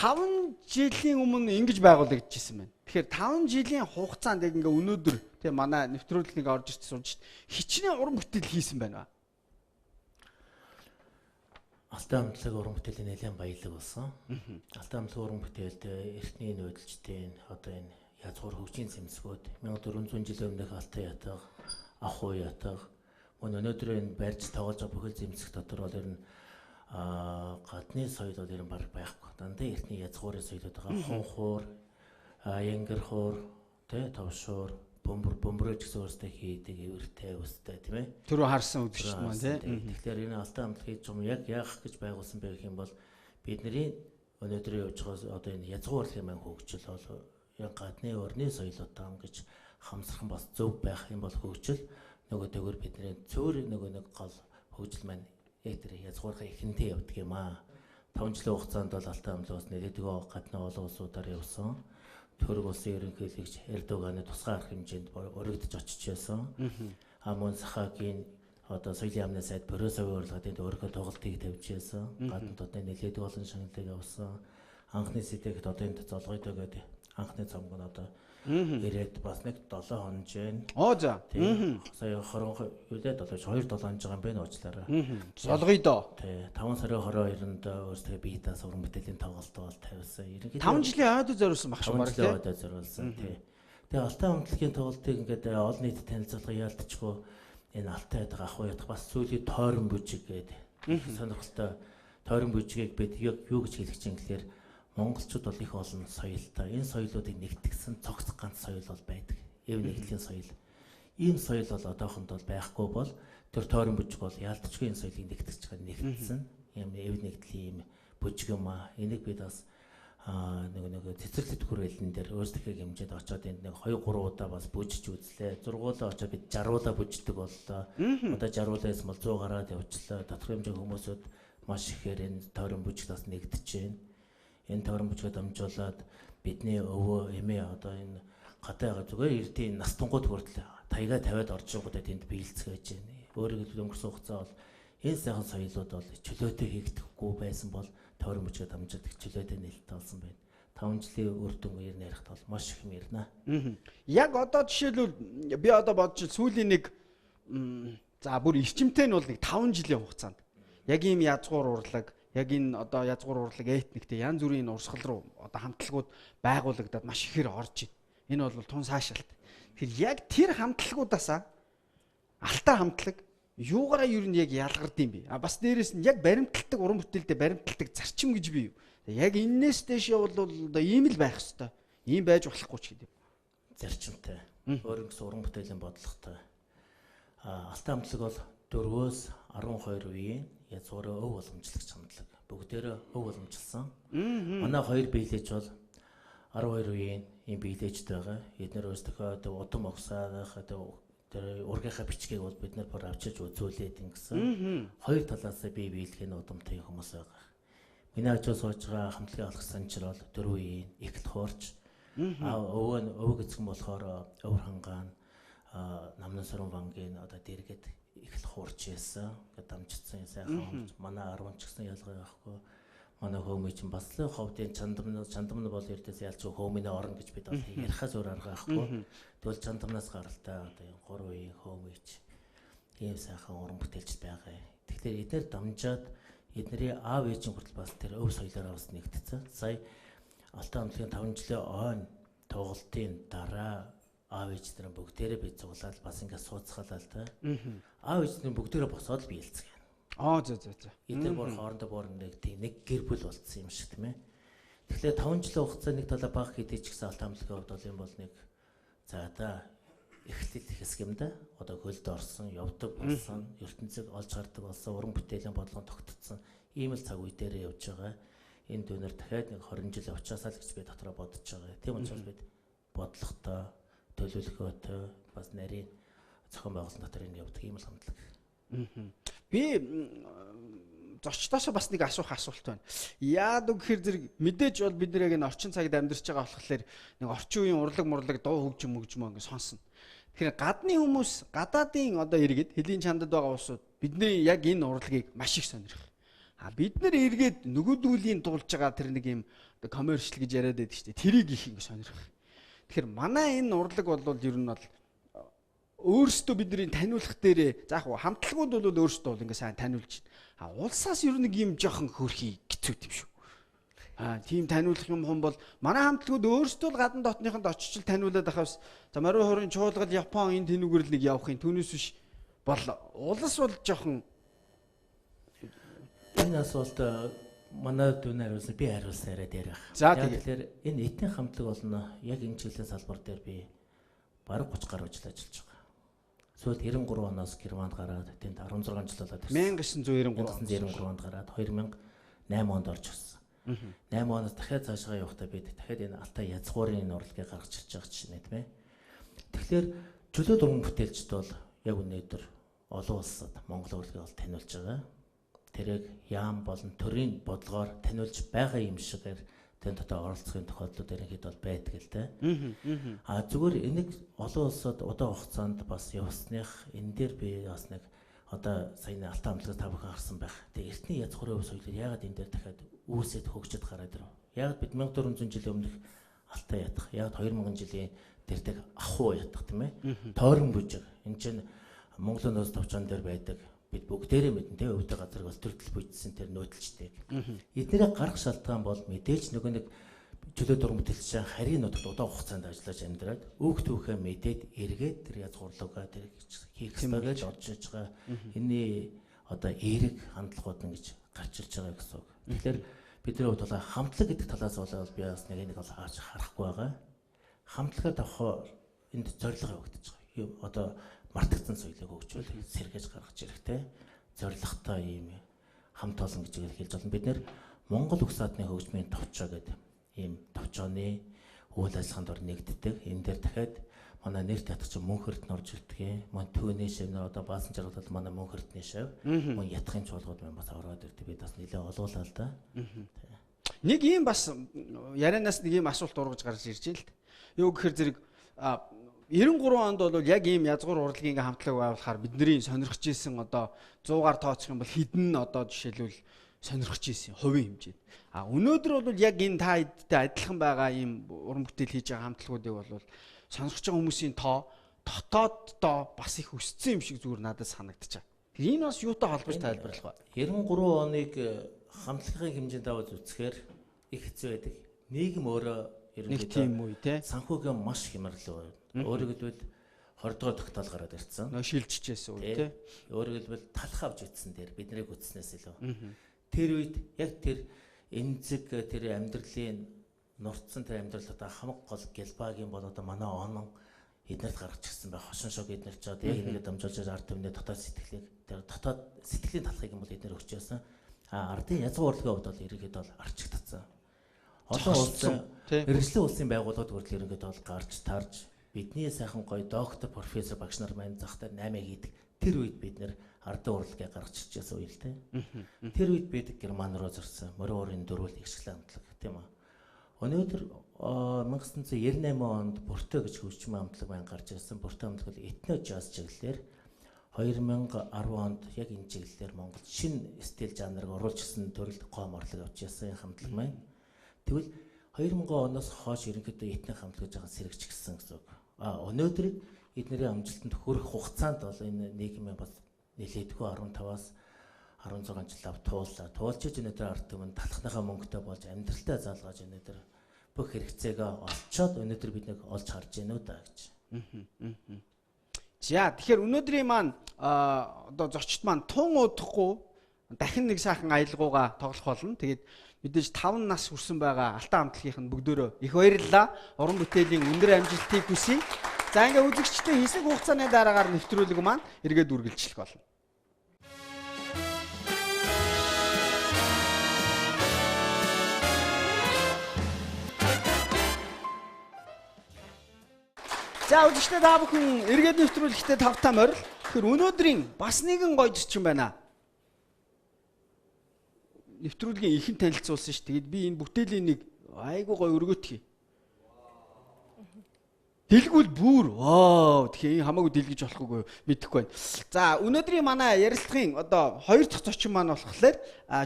5 жилийн өмнө ингэж байгуулагдчихсан байна. Тэгэхээр 5 жилийн хугацаанд яг ингээ өнөөдөр тийм манай нэвтрүүлэг орж ирж сууж хичнээн уран бүтээл хийсэн байна. Алтай хамтлаг уран бүтээлийн нэлээд баялаг болсон. Алтай хамтлаг уран бүтээлд эртний нүүдэлчдийн одоо энэ язгуур хөгжийн цэмцгүүд 1400 жил өмнөх Алтай ятга, Ахуй ятга мөн өнөөдөр энэ барьж тоглож байгаа бүхэл зэмцэх дотор бол ер нь гадны соёл бол ер нь баг байхгүй. Дандаа эртний язгуурын соёлууд байгаа. Хонхуур, янгар хуур, товшуур, бөмбөрөж гэсэн өөртөө хийдэг эвэртэй өстэй тийм ээ. Түрүү харсан үдшилт маань тийм. Тэгэхээр энэ Алтай хамтлаг хийж юм яг яах гэж байгуулсан бэ гэх юм бол бидний өнөөдөр явж байгаа одоо энэ язгуурлын маань хөгжил бол яг гадны орны соёлуудтай гэж хамсрах бас зөв байх юм бол хөгжил нөгөө төгөр бидний цөөр нөгөө нэг гол хөгжил маань яг тэр язгуурхаа ихэндээ явдаг юм аа. 5 жилийн хугацаанд бол Алтай хамтлагаас нэлээдгөө гадны олон улсуудаар явсан. Төрөг улсын ерөнхийлөгч Эрдоганы тусгай арга хэмжээнд өргөдөж очиж байсан. Мөн Сахагийн одоо соёлын яамны сайд Борисовын урлагийн өөрийнхөө тоглолтыг тавьж байсан. Гадны дотны нэлээд олон шагналыг авсан. Анхны сэтээгт одоо энэ золгойдоо гэдэг анхны цомог нь одоо ирээд бас нэг 7 хонож байна. Оо за. Сая 20 үлээд одоо 2-7 хонож байгаа юм байна уучлаарай. Солгойдоо. Тий. 5 сарын 22-нд өөрсдөө биетээс уран бүтээлийн тоглолт бол тавьсан. 5 жилийн ойд зориулсан баг шүү баг тий. 5 жилийн ойд зориулсан тий. Тэгээ Алтай хамтлагийн тоглолтыг ингээд олон нийтэд танилцуулах яалтчгүй энэ Алтай ятга Ахуй ятга бас сүүлийн тойрон бүжиг гэдэг сонирхолтой тойрон бүжгийг бид юу гэж хэлэх чинь гэхээр монголчууд бол их олон соёлтой. Энэ соёлуудыг нэгтгэсэн цогц ганц соёл бол байдаг. Эв нэгдлийн соёл. Ийм соёл бол одоохонд бол байхгүй бол тэр тойрон бүжиг бол яалтчгүй энэ соёлыг нэгтгэж байгаа нэгдсэн. Ийм эв нэгдлийн ийм бүжиг юм аа. Энийг бид бас нэг цэцэрлэгт хүрээлэн дээр өөрсдийнхээ хэмжээнд очиод энд нэг 2-3 удаа бас бүжиж үзлээ. Зургуулаа очиод бид жаруулаа бүждэг боллоо. Одоо жаруулаас бол 100 гараад явчлаа. Тодорхой хэмжээний хүмүүсүүд маш ихээр энэ тойрон бүжигт бас нэгдэж байна. Энэ тойрон бүжгээ дамжуулаад бидний өвөө эмээ одоо энэ гадаа зүгээр эрдийн настунгууд хүртэл таяга тавиад орж байгуудад энд биелцгээж байна. Өөрөөр хэлбэл өнгөрсөн хугацаа бол энэ сайхан соёлууд бол чөлөөтэй хийгдэхгүй байсан бол тойрон бүжгээ дамжуулдаг чөлөөтэй нээлттэй болсон байна. 5 жилийн үр дүн ер нь ярихад бол маш их юм ярина. Яг одоо жишээлбэл би одоо бодож сүүлийн нэг за бүр эрчимтэй нь бол нэг 5 жилийн хугацаанд яг ийм язгуур урлаг яг энэ одоо язгуур урлаг этниктэй янз бүрийн урсгал руу одоо хамтлагууд байгуулагдаад маш ихээр орж байна. Энэ бол тун сайшаалт. Тэгэхээр яг тэр хамтлагуудаасаа Алтай хамтлаг юугаараа ер нь яг ялгардсан бэ? Бас дээрэс нь яг баримталдаг уран бүтээлдээ баримталдаг зарчим гэж би юу? Яг энэс дэш бол одоо ийм л байх хэвээр. Ийм байж болохгүй ч гэдэг. Зарчимтай. Өөрөнгөс уран бүтээлийн бодлоготой. Алтай хамтлаг бол 4-өөс 12 үеийн язгуурын өв уламжлагч хамтлаг. Бүгдээрээ өв уламжилсан. Манай хоёр биелэж бол 12 үеийн ийм биелэжд байгаа. Эдгээр өөрсдөө удам огсаах тэр ургийнхаа бичгийг бол бид нар бүр авчиж үзүүлээд ингэсэн. Хоёр талаас бие биелэхийн удамтай хүмүүс байгаа. Миний ажил сууж байгаа хамтлагийн алах санчир бол 4 үеийн ихт хуурч. Өвөө гэцгэн болохоор өвөр хангаан намнан сарун вангийн одоо дэргэд ихт хуурч байсан. Ингээд дамжчихсан сайхан манай 10 ч гэсэн ялгаа байхгүй. Манай хөөмий чинь бас л ховдын чандамн бол эрдээс ялч хөөмийн орно гэж бид бол ярихаас өөр арга байхгүй. Тэгвэл чандамнаас гаралтай одоо энэ 3 үеийн хөөмийч ийм сайхан уран бүтээлч байгаа. Тэгэхээр эдгээр дамжаад эдний аав ээжийн хүртэл бас тэр өв соёлоор бас нэгдсэн. Сая Алтай хамтлагийн 5 жилийн ойн тоглолтын дараа аав ээж нар бүгдээрээ бий цуглаад бас ингээд сууцгаалаа л та. Аав ээж нар бүгдээрээ босоод биелцгээе. За. Эдгээр бүр хоорондоо бүр нэг гэр бүл болцсон юм шиг тийм ээ. Тэгэхээр 5 жилийн хугацаа нэг талаа бага хэдий ч гэсэн алт хамтлагийн хувьд бол юм бол нэг за одоо эхлэл хэсэг юм да. Одоо хөлд орсон, явдаг болсон, ертөнцийг олж хардаг болсон, уран бүтээлийн бодлого тогтцсон ийм л цаг үе дээр явж байгаа. Энэ дүүнэр дахиад нэг 20 жил явчаасаа л гэж би дотроо бодож байгаа. Тийм учраас бид бодлоготой, төлөвлөгөөтэй бас нарийн зохион байгуулалт дотор энэ явдаг ийм л хамтлаг. Би зочдоосоо бас нэг асуух асуулт байна. Яад гэхээр зэрэг мэдээж бол бид нэр яг энэ орчин цагт амьдарч байгаа болохоор нэг орчин үеийн урлаг дуу хөгжим ингэ сонсно. Тэгэхээр гадны хүмүүс гадаадын одоо иргэд хэлийн чандад байгаа улсууд бидний яг энэ урлагийг маш их сонирх. Бид нар эргээд нөгөөдүүлийн дуулж байгаа тэр нэг юм коммершл гэж яриад байдаг шүү дээ. Тэрийг их ингэ сонирх. Тэгэхээр манай энэ урлаг бол ер нь бол өөрсдөө бидний таниулах дээрээ заах уу хамтлагууд бол өөрсдөө бол ингэ сайн таниулж байна. Улсаас ер нь нэг юм жоохон хөрхий хэцүү юм шүү. Тийм таниулах юм бол манай хамтлагууд өөрсдөө л гадна дотныхонд очиж таниулаад байхаас за Мариу хорын чуулгад Япон энэ тэнүүгээр л нэг явахын түүнээс биш бол улс бол жоохон энэ асуулт манай дүүнээ хариулсан би хариулсан яриад ярих. За тэгэхээр энэ этнийн хамтлаг болно яг энэ чиглэлийн салбар дээр би бараг 30 гаруй жил ажиллаж байгаа. Сүүлд 93 оноос Германд гараад тэнд 16 жил болоод 1993 онд гараад 2008 онд орж ирсэн. 8 оноос дахиад цаашгаа явахдаа бид дахиад энэ Алтай язгуурын энэ урлагийг гаргаж ирж байгаа чинь тийм ээ. Тэгэхээр чөлөөт уран бүтээлчд бол яг өнөөдөр олон улсад Монгол урлагийг бол таниулж байгаа. Тэрийг яам болон төрийн бодлогоор таниулж байгаа юм шигээр тэн дотор оролцохын тохиолдлууд ерөнхийдөө бол байдаг л дээ. Зүгээр энийг олон улсад удаан хугацаанд бас явсных энэ дээр би бас нэг одоо саяны Алтай хамтлагаас та бүхэн харсан байх. Тэгээ эртний язгуурын соёлыг яагаад энэ дээр дахиад үүсэт хөгжөд гараад ирв. Яагаад бид 1400 жилийн өмнөх Алтай ядах, яагаад 2000 жилийн дэрдэг ахуу ядах тийм ээ. Тойрон бүжиг. Энд чинь Монголын нөөц товчон дээр байдаг. Бид бүгдээрээ мэднэ тийм өвдө газар бол төрдөл бүжсэн тэр нөөдлжтэй. Эднэрийг гарах шалтгаан бол мэдээж нөгөө нэг чөлөөт уран бүтээлч харийн нутагт удаан хугацаанд ажиллаж амьдраад өөх түүхээ мэдээд эргээд тэр язгуурлуугаа тэр хийх гэж орж иж байгаа. Энэний одоо эерэг хандлагууд нь гэж гарч ирж байгаа гэсэн үг. Тэгэхээр бидний хувьд бол хамтлаг гэдэг талаас бол би бас нэг бол харахгүй байгаа. Хамтлагаар давхар энд зорилго явагдаж байгаа. Одоо мартагдсан соёлыг хөгжүүл сэргээж гаргаж ирэхтэй зорилготой ийм хамт олон гэж хэлж болно. Бид нэр Монгол Уг саадны хөгжмийн товчоо гэдэг ийм товчооны үйл ажиллагаанд ор нэгддэг. Энэ дээр дахиад манай нэр татгч Мөнхөрт норж ирдэг. Мөн түүний шивнэр одоо баасан жаргалд манай Мөнхөртний шив. Мөн ятхын чуулгууд маань бас ороод ирдэг. Би бас нэлээд олуулаа л да. Нэг ийм бас ярианаас нэг ийм асуулт ургаж гарч ирж байна л. Юу гэхээр зэрэг 93 онд бол яг ийм язгуур урлагийн хамтлаг байгуулахаар бидний сонирхож исэн одоо 100-аар тооцох юм бол хэдэн одоо жишээлбэл сонирхож исэн хувийн хэмжээд. Өнөөдөр бол яг энэ та хэдтэй адилхан байгаа ийм уран бүтээл хийж байгаа хамтлагуудыг бол сонирхож байгаа хүмүүсийн тоо дотооддоо бас их өссөн юм шиг зүгээр надад санагдчиха. Энэ бас юутай холбож тайлбарлах вэ? 93 оныг хамтлагын хэмжээнд аваад үзэхээр их хэцүү байдаг. Нийгэм өөрөө нэг тийм үе те санхүүгийн маш хямрал байна. Өөрөөр хэлбэл 20 дугаар тогтоол гараад ирсэн. Нөө шилжчихсэн үе те. Өөрөөр хэлбэл талх авч идсэн дээр биднийг үтснээс илүү. Тэр үед яг тэр эмзэг тэр амьдралын нурцсан тэр амьдралаа хамаг гол гэлбагийн бол одоо манай онон эднэрт гаргаж ирсэн байх. Хошин шог эднэр ч одоо яг ингээд дамжуулж ард түмний дотоод сэтгэлийг тэр дотоод сэтгэлийн талхыг юм бол эднэр өгч яасан. Ардын язгуур урлагийн хувьд бол ерөнхийдөө бол арчигдсан. Олон улсын мэргэжлийн улсын байгууллагууд хүртэл ерөнхийдөө бол гарч тарж бидний сайхан гоё доктор профессор багш нар маань зах дээр 8 хийдэг. Тэр үед бид нэр ардын урлагийг гаргаж ирчихсэн үе л дээ. Тэр үед бид Герман руу зорсон. Морин уурын дөрвөл ихшлэн хамтлаг тийм үү. Өнөөдөр 1998 онд Бүртөө гэж хөгжмийн хамтлаг маань гарч ирсэн. Бүртөө хамтлаг бол этно джаз чиглэлээр 2010 онд яг энэ чиглэлээр Монгол шинэ стил жанрыг оруулж ирсэн төрөл гом орлог авч яасан хамтлаг маань. Тэгвэл 2000 оноос хойш ерөнхийдөө этник хамтлаг гэж байгаа сэргэж гисэн гэсэн үг. Өнөөдөр эднэрийн амжилтанд хүрэх хугацаанд бол энэ нийгмийн бас нэлээдгүй 15-аас 16 жил ав туулаа. Туулж иж өнөөдөр ард түмэн талхныхаа мөнгөтэй болж амьдралдаа залгааж өнөөдөр бүх хэрэгцээгээ олцоод өнөөдөр бид нэг олж харж гэнэ үү да гэж. За тэгэхээр өнөөдрийн маань одоо зочд маань тун удахгүй дахин нэг сайхан аялгаугаа тоглох болно. Тэгээд Мэдээж 5 нас хүрсэн байгаа Алтан хамтлагийнх нь бүгдөө их баярлалаа. Уран бүтээлийн өндөр амжилтыг хүсье. За ингээ үзэгчдийн хэсэг хугацааны дараагаар нэвтрүүлэг маань эргээд үргэлжлэх болно. За үзэгчдээ та бүхэн эргээд нэвтрүүлэгтээ тавтаа морил. Тэгэхээр өнөөдрийн бас нэгэн гоё зочин байна. Нэвтрүүлгийн ихэн танилцуулсан ш. Тэгэд би энэ бүтээлийн нэг айгуу гоё өргөтгий. Дэлгүүл бүр вау тэгэхээр хамаагүй дэлгэж болохгүй мэдэхгүй байна. За өнөөдрийн манай ярилцлагын одоо 2 дахь зочин маань болохоор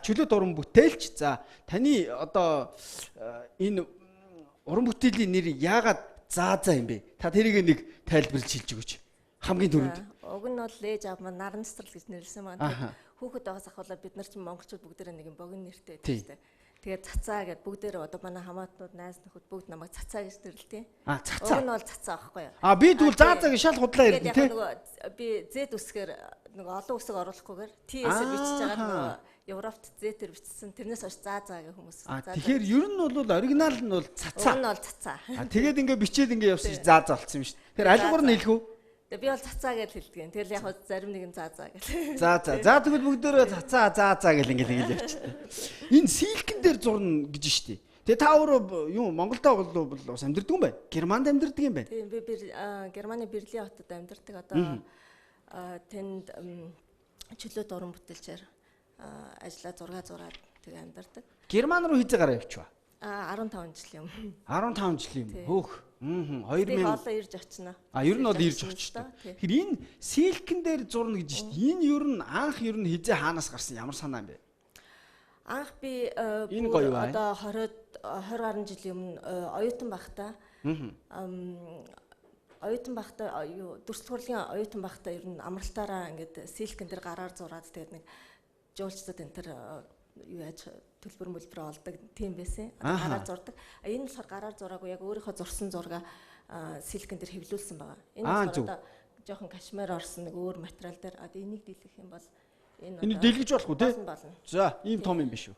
чөлөөт уран бүтээлч. За таны одоо энэ уран бүтээлийн нэр яагаад заа юм бэ? Та тэрийг нэг тайлбарлаж хэлж өгөөч. Хамгийн түрүүнд. Уг нь бол ээж аав маань наран цэцэрлэг гэж нэрлсэн маань. Хүүхэд байгаас ахвалаа бид нар чинь монголчууд бүгдээрээ нэг юм богино нэртэй байдаг шүү дээ. Тэгээд цацаа гэд бүгдээрээ одоо манай хамаатнууд найз нөхөд бүгд намайг цацаа гэж нэрлэдэг. Цацаа. Уг нь бол цацаа аахгүй юу? Би тэгвэл заа гэж шал худлаа ярьдэн тий. Би зэд үсгээр нэг олон үсэг оруулахгүйгээр TS-ээр бичиж байгаа нөгөө Европт зэтэр бичсэн. Тэрнээс хойш заа гэх хүмүүс. Тэгэхээр ер нь бол оригинал нь бол цацаа. Уг нь бол цацаа. Тэгээд ингээ бичээд ингээ явсан чи заа болсон юм шүү дээ. Тэгэхээр аль гур нь хэлэх үү? Би бол цацаа гэж хэлдэг. Тэгэл яг зарим нэг нь заа гэх. За тэгвэл бүгдөө цацаа гэл ингээл явчихсан. Энэ силкэн дээр зурна гэж штий. Тэгээ та өөрөө юу Монголдо бол бас амьдардаг юм байна. Германд амьдардаг юм байна. Тийм би Германы Берлин хотод амьдардаг. Одоо тэнд чөлөөт уран бүтээлчээр ажиллаа 6 зураад тэгээ амьдардаг. Герман руу хизээ гараа явчихва. 15 жил юм. 15 жил юм. Хөөх. 2000 хоолоо ирж очино. Ер нь бол ирж очдог. Тэгэхээр энэ силкэн дээр зурна гэж шүү дээ. Энэ ер нь анх хизээ хаанаас гарсан ямар санаа юм бэ? Анх би одоо 20 гаруй жилийн өмнө оюутан байхдаа дөрөвт хурлын оюутан байхдаа ер нь амралтаараа ингээд силкэн дээр гараар зураад тэгээд нэг жуулчдад энэ төр юу яаж төлбөр олдог тийм байсан. Гараар зурдаг. Энэ болохоор гараар зураагүй яг өөрийнхөө зурсан зургаа силкэн дээр хэвлүүлсэн байгаа. Энэ болохоор одоо жоохон кашмир орсон нэг өөр материал дээр одоо энийг дийлгэх юм бол энэ дэлгэж болох уу те? За, ийм том юм биш үү?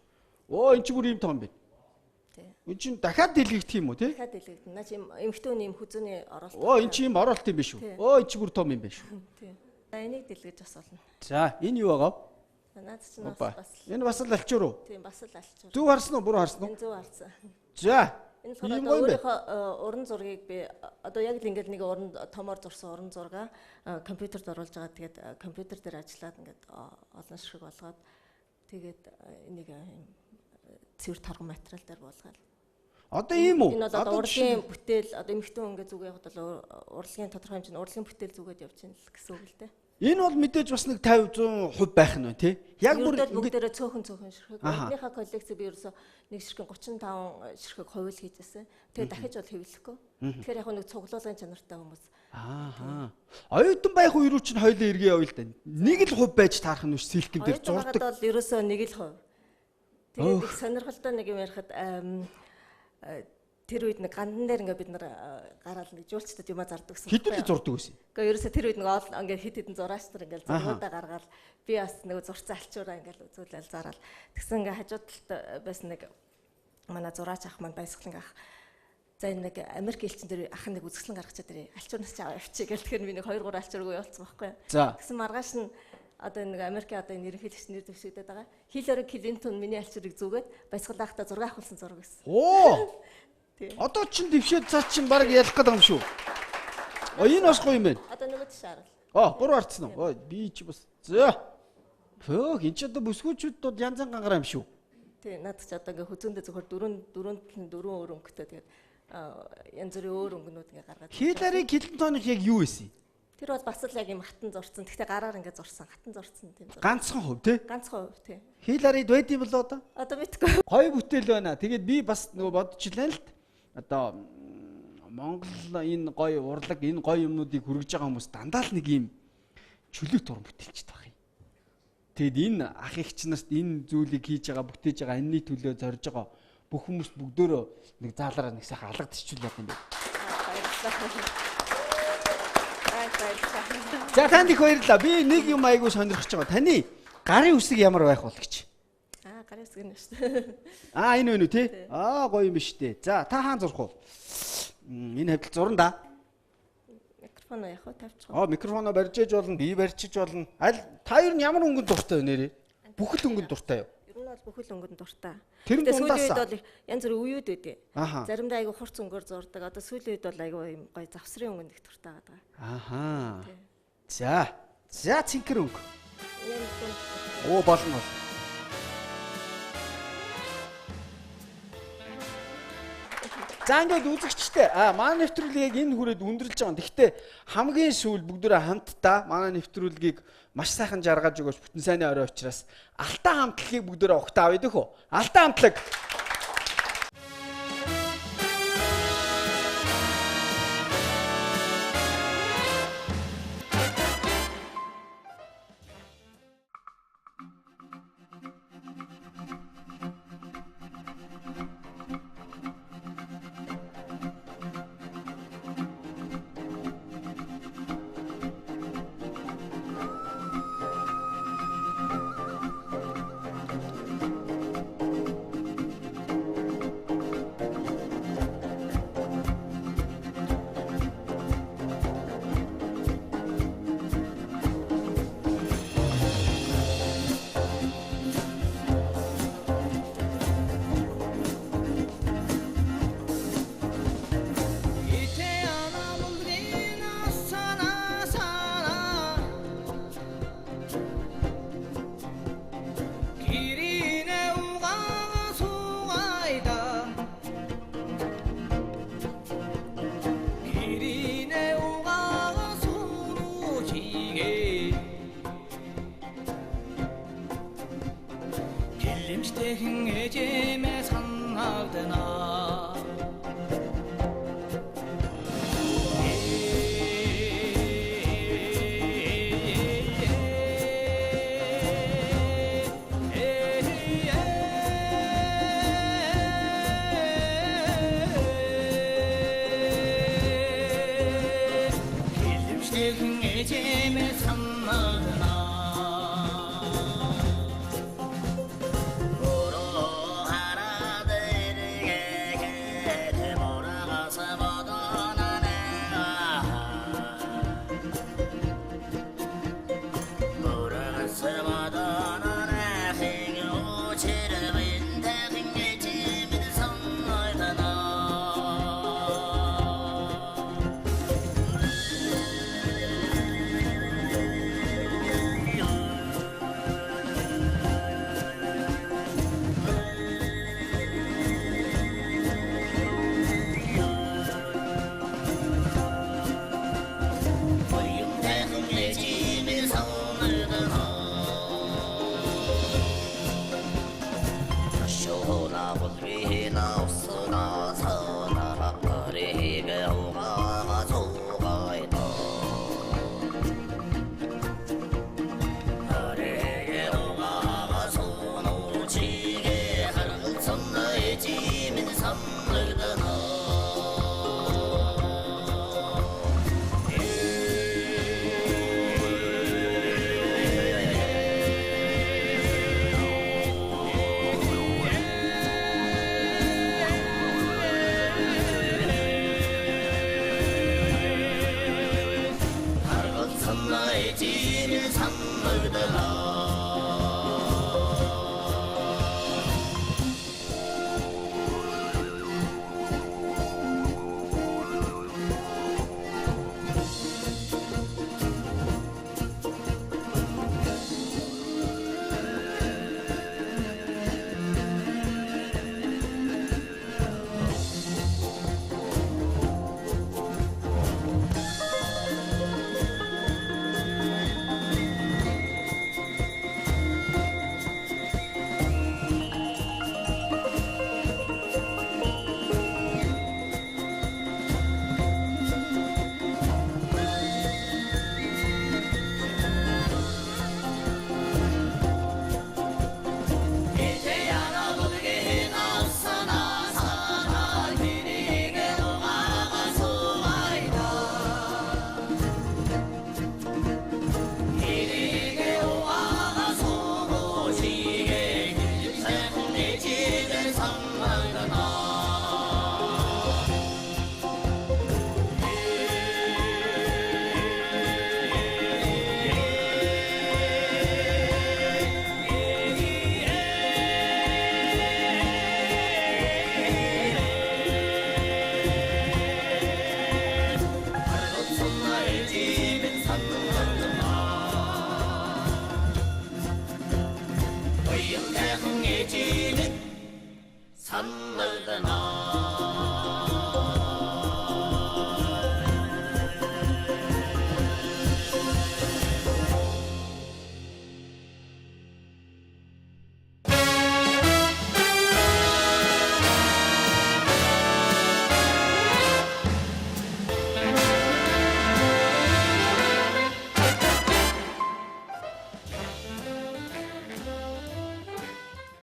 Оо, эн чинь бүр ийм том юм бэ? Тий. Эн чинь дахиад дэлгэгдэх юм уу те? Дахиад дэлгэгдэнэ. Наа чи эмхтэн ийм хүзүүний оролт. Оо, эн чинь ийм оролт юм биш үү? Оо, эн чинь бүр том юм биш үү? Тий. За, энийг дэлгэж бас болно. За, энэ юу байгаа вэ? Наад чинь бас. Энэ бас л алчуур уу? Тийм, бас л алчуур. Зүг харсан уу, буруу харсан уу? Энэ зүг харсан. За. Энэ болохоор өөрийнхөө уран зургийг би одоо яг л ингээд нэг уран томоор зурсан уран зургаа компьютерд оруулж байгаа. Тэгээд компьютер дээр ажиллаад ингээд олон ширхэг болгоод тэгээд энийг цэвэр торгон материал дээр болгоод. Одоо ийм үү? Энэ одоо урлагийн бүтээл одоо эмхтэн ингээд зүг явахад бол урлагийн тодорхой хэмжээний урлагийн бүтээл зүгээд явж байна л гэсэн үг л дээ. Энэ бол мэдээж бас нэг 50-100% байх нь байна тий. Яг бүр бүгдээрээ цөөхөн ширхэг. Одныхаа коллекцээ би ерөөсө нэг ширхэг 35 ширхэг хувил хийжсэн. Тэгээ дахиж бол хэвлэхгүй. Тэгэхээр яг нэг цуглуулгын чанартай хүмүүс. Оюутан байх уу юу чинь хоёлоо эргээ явъя л да. Нэг л хувь байж таарах нь биш силкэн дээр зурдаг. Оюутан бол ерөөсө нэг л хувь. Тэгээд их сонирхолтой нэг юм ярихад тэр үед нэг гандан дээр ингээ бид нар гараал нэг жуулчдад юма зардаг гэсэн. Хэдэн зурдаг байсан. Гэхдээ ерөөсө тэр үед нэг ингээ хит хитэн зураач нар ингээл зургуудаа гаргаал би бас нэг зурцсан алчуураа ингээл үзүүлэл зараал. Тэгсэн ингээ хажууд талд байсан нэг манай зураач ах маань баясгалан ах. За энэ нэг Америк элчин дээр ах нэг үзэсгэлэн гаргачаад ирээ. Алчуурнаас ч аваа явчих гээл тэгэхээр би нэг 2-3 алчуургүй явуулсан байхгүй. Тэгсэн маргааш нь одоо нэг Америкийн одоо энэ ерөнхийлөгч нэр дэвшигдээд байгаа. Хиллари Клинтон миний алчуурыг зүгээд баясгалан ахта зураг авахулсан зураг байсан. Оо. Одоо чинь дэвшээд цаа чинь баг ялах гэдэг юм шүү. Энэ бас гоё юм байна. Одоо нөгөө тийш харал. Буруу харцсан уу? Би чи бас. За. Фөөх энэ ч одоо бүсгүүчүүд янз янз гангараа юм шүү. Тий, наад чи одоо ингээ хүзүүндээ зөвхөн дөрөв өөр өнгөтэй тэгээд янз бүрийн өөр өнгөнүүд ингээ гаргаад. Хиллари Клинтоных яг юу байсан? Тэр бол бас л яг юм хатан зурцсан. Гэхдээ гараар ингээ зурсан, хатан зурцсан тийм зураг. Ганцхан хувь тий? Ганцхан хувь тий. Хилларид байд юм болоо одоо? Одоо мэдгүй. Гоё бүтээл байна. Тэгээд би бас нөгөө бодчихлаа л. Одоо Монгол энэ гоё урлаг, энэ гоё юмнуудыг хүргэж байгаа хүмүүс дандаа л нэг юм чөлөөт уран бүтээлчтэй байх юм. Тэгэд энэ ах эгч нарт энэ зүйлийг хийж байгаа, бүтээж байгаа, энэний төлөө зорж байгаа бүх хүмүүс бүгдөө нэг заалаараа нэг сайхан алгадчихвал юм байна. За танд их баярлалаа. Би нэг юм айгуу сонирхож байгаа. Таны гарын үсэг ямар байх бол гэж. Гарын хэсэг нь шүү дээ. Энэ байна уу тий? Гоё юм биш үү. За та хаан зурх уу? Энэ хавьд зурна да. Микрофон яг хөө тавьчих. Микрофоноо барьж болно, би барьчих болно. Аль та ер нь ямар өнгөнд дуртай вэ нэрээ? Бүхэл өнгөнд дуртай юу? Ер нь бол бүхэл өнгөнд дуртай. Тэр сүүлийн үед бол янз бүрийн үеуд үүдээ. Аха. Заримдаа айгу хурц өнгөөр зурдаг. Одоо сүүлийн үед бол айгу юм гоё завсрын өнгөнд их дуртай байгаа. Аха. За цэнхэр өнгө. Ийм Болно. За ингээд үзэгчтэй манай нэвтрүүлгийг энэ хүрээд өндөрлж байгаа. Гэхдээ хамгийн сүүл бүгдээрээ хамтдаа манай нэвтрүүлгийг маш сайхан жаргаж өгөөч бүтэн сайнны орой учраас Алтан хамтлагийг бүгдээрээ огтаа авъя дөхөө. Алтан хамтлаг. хэн ээжэмээ санагдана хэн ээжэмээ санагдана 선나의 지는 삼물더라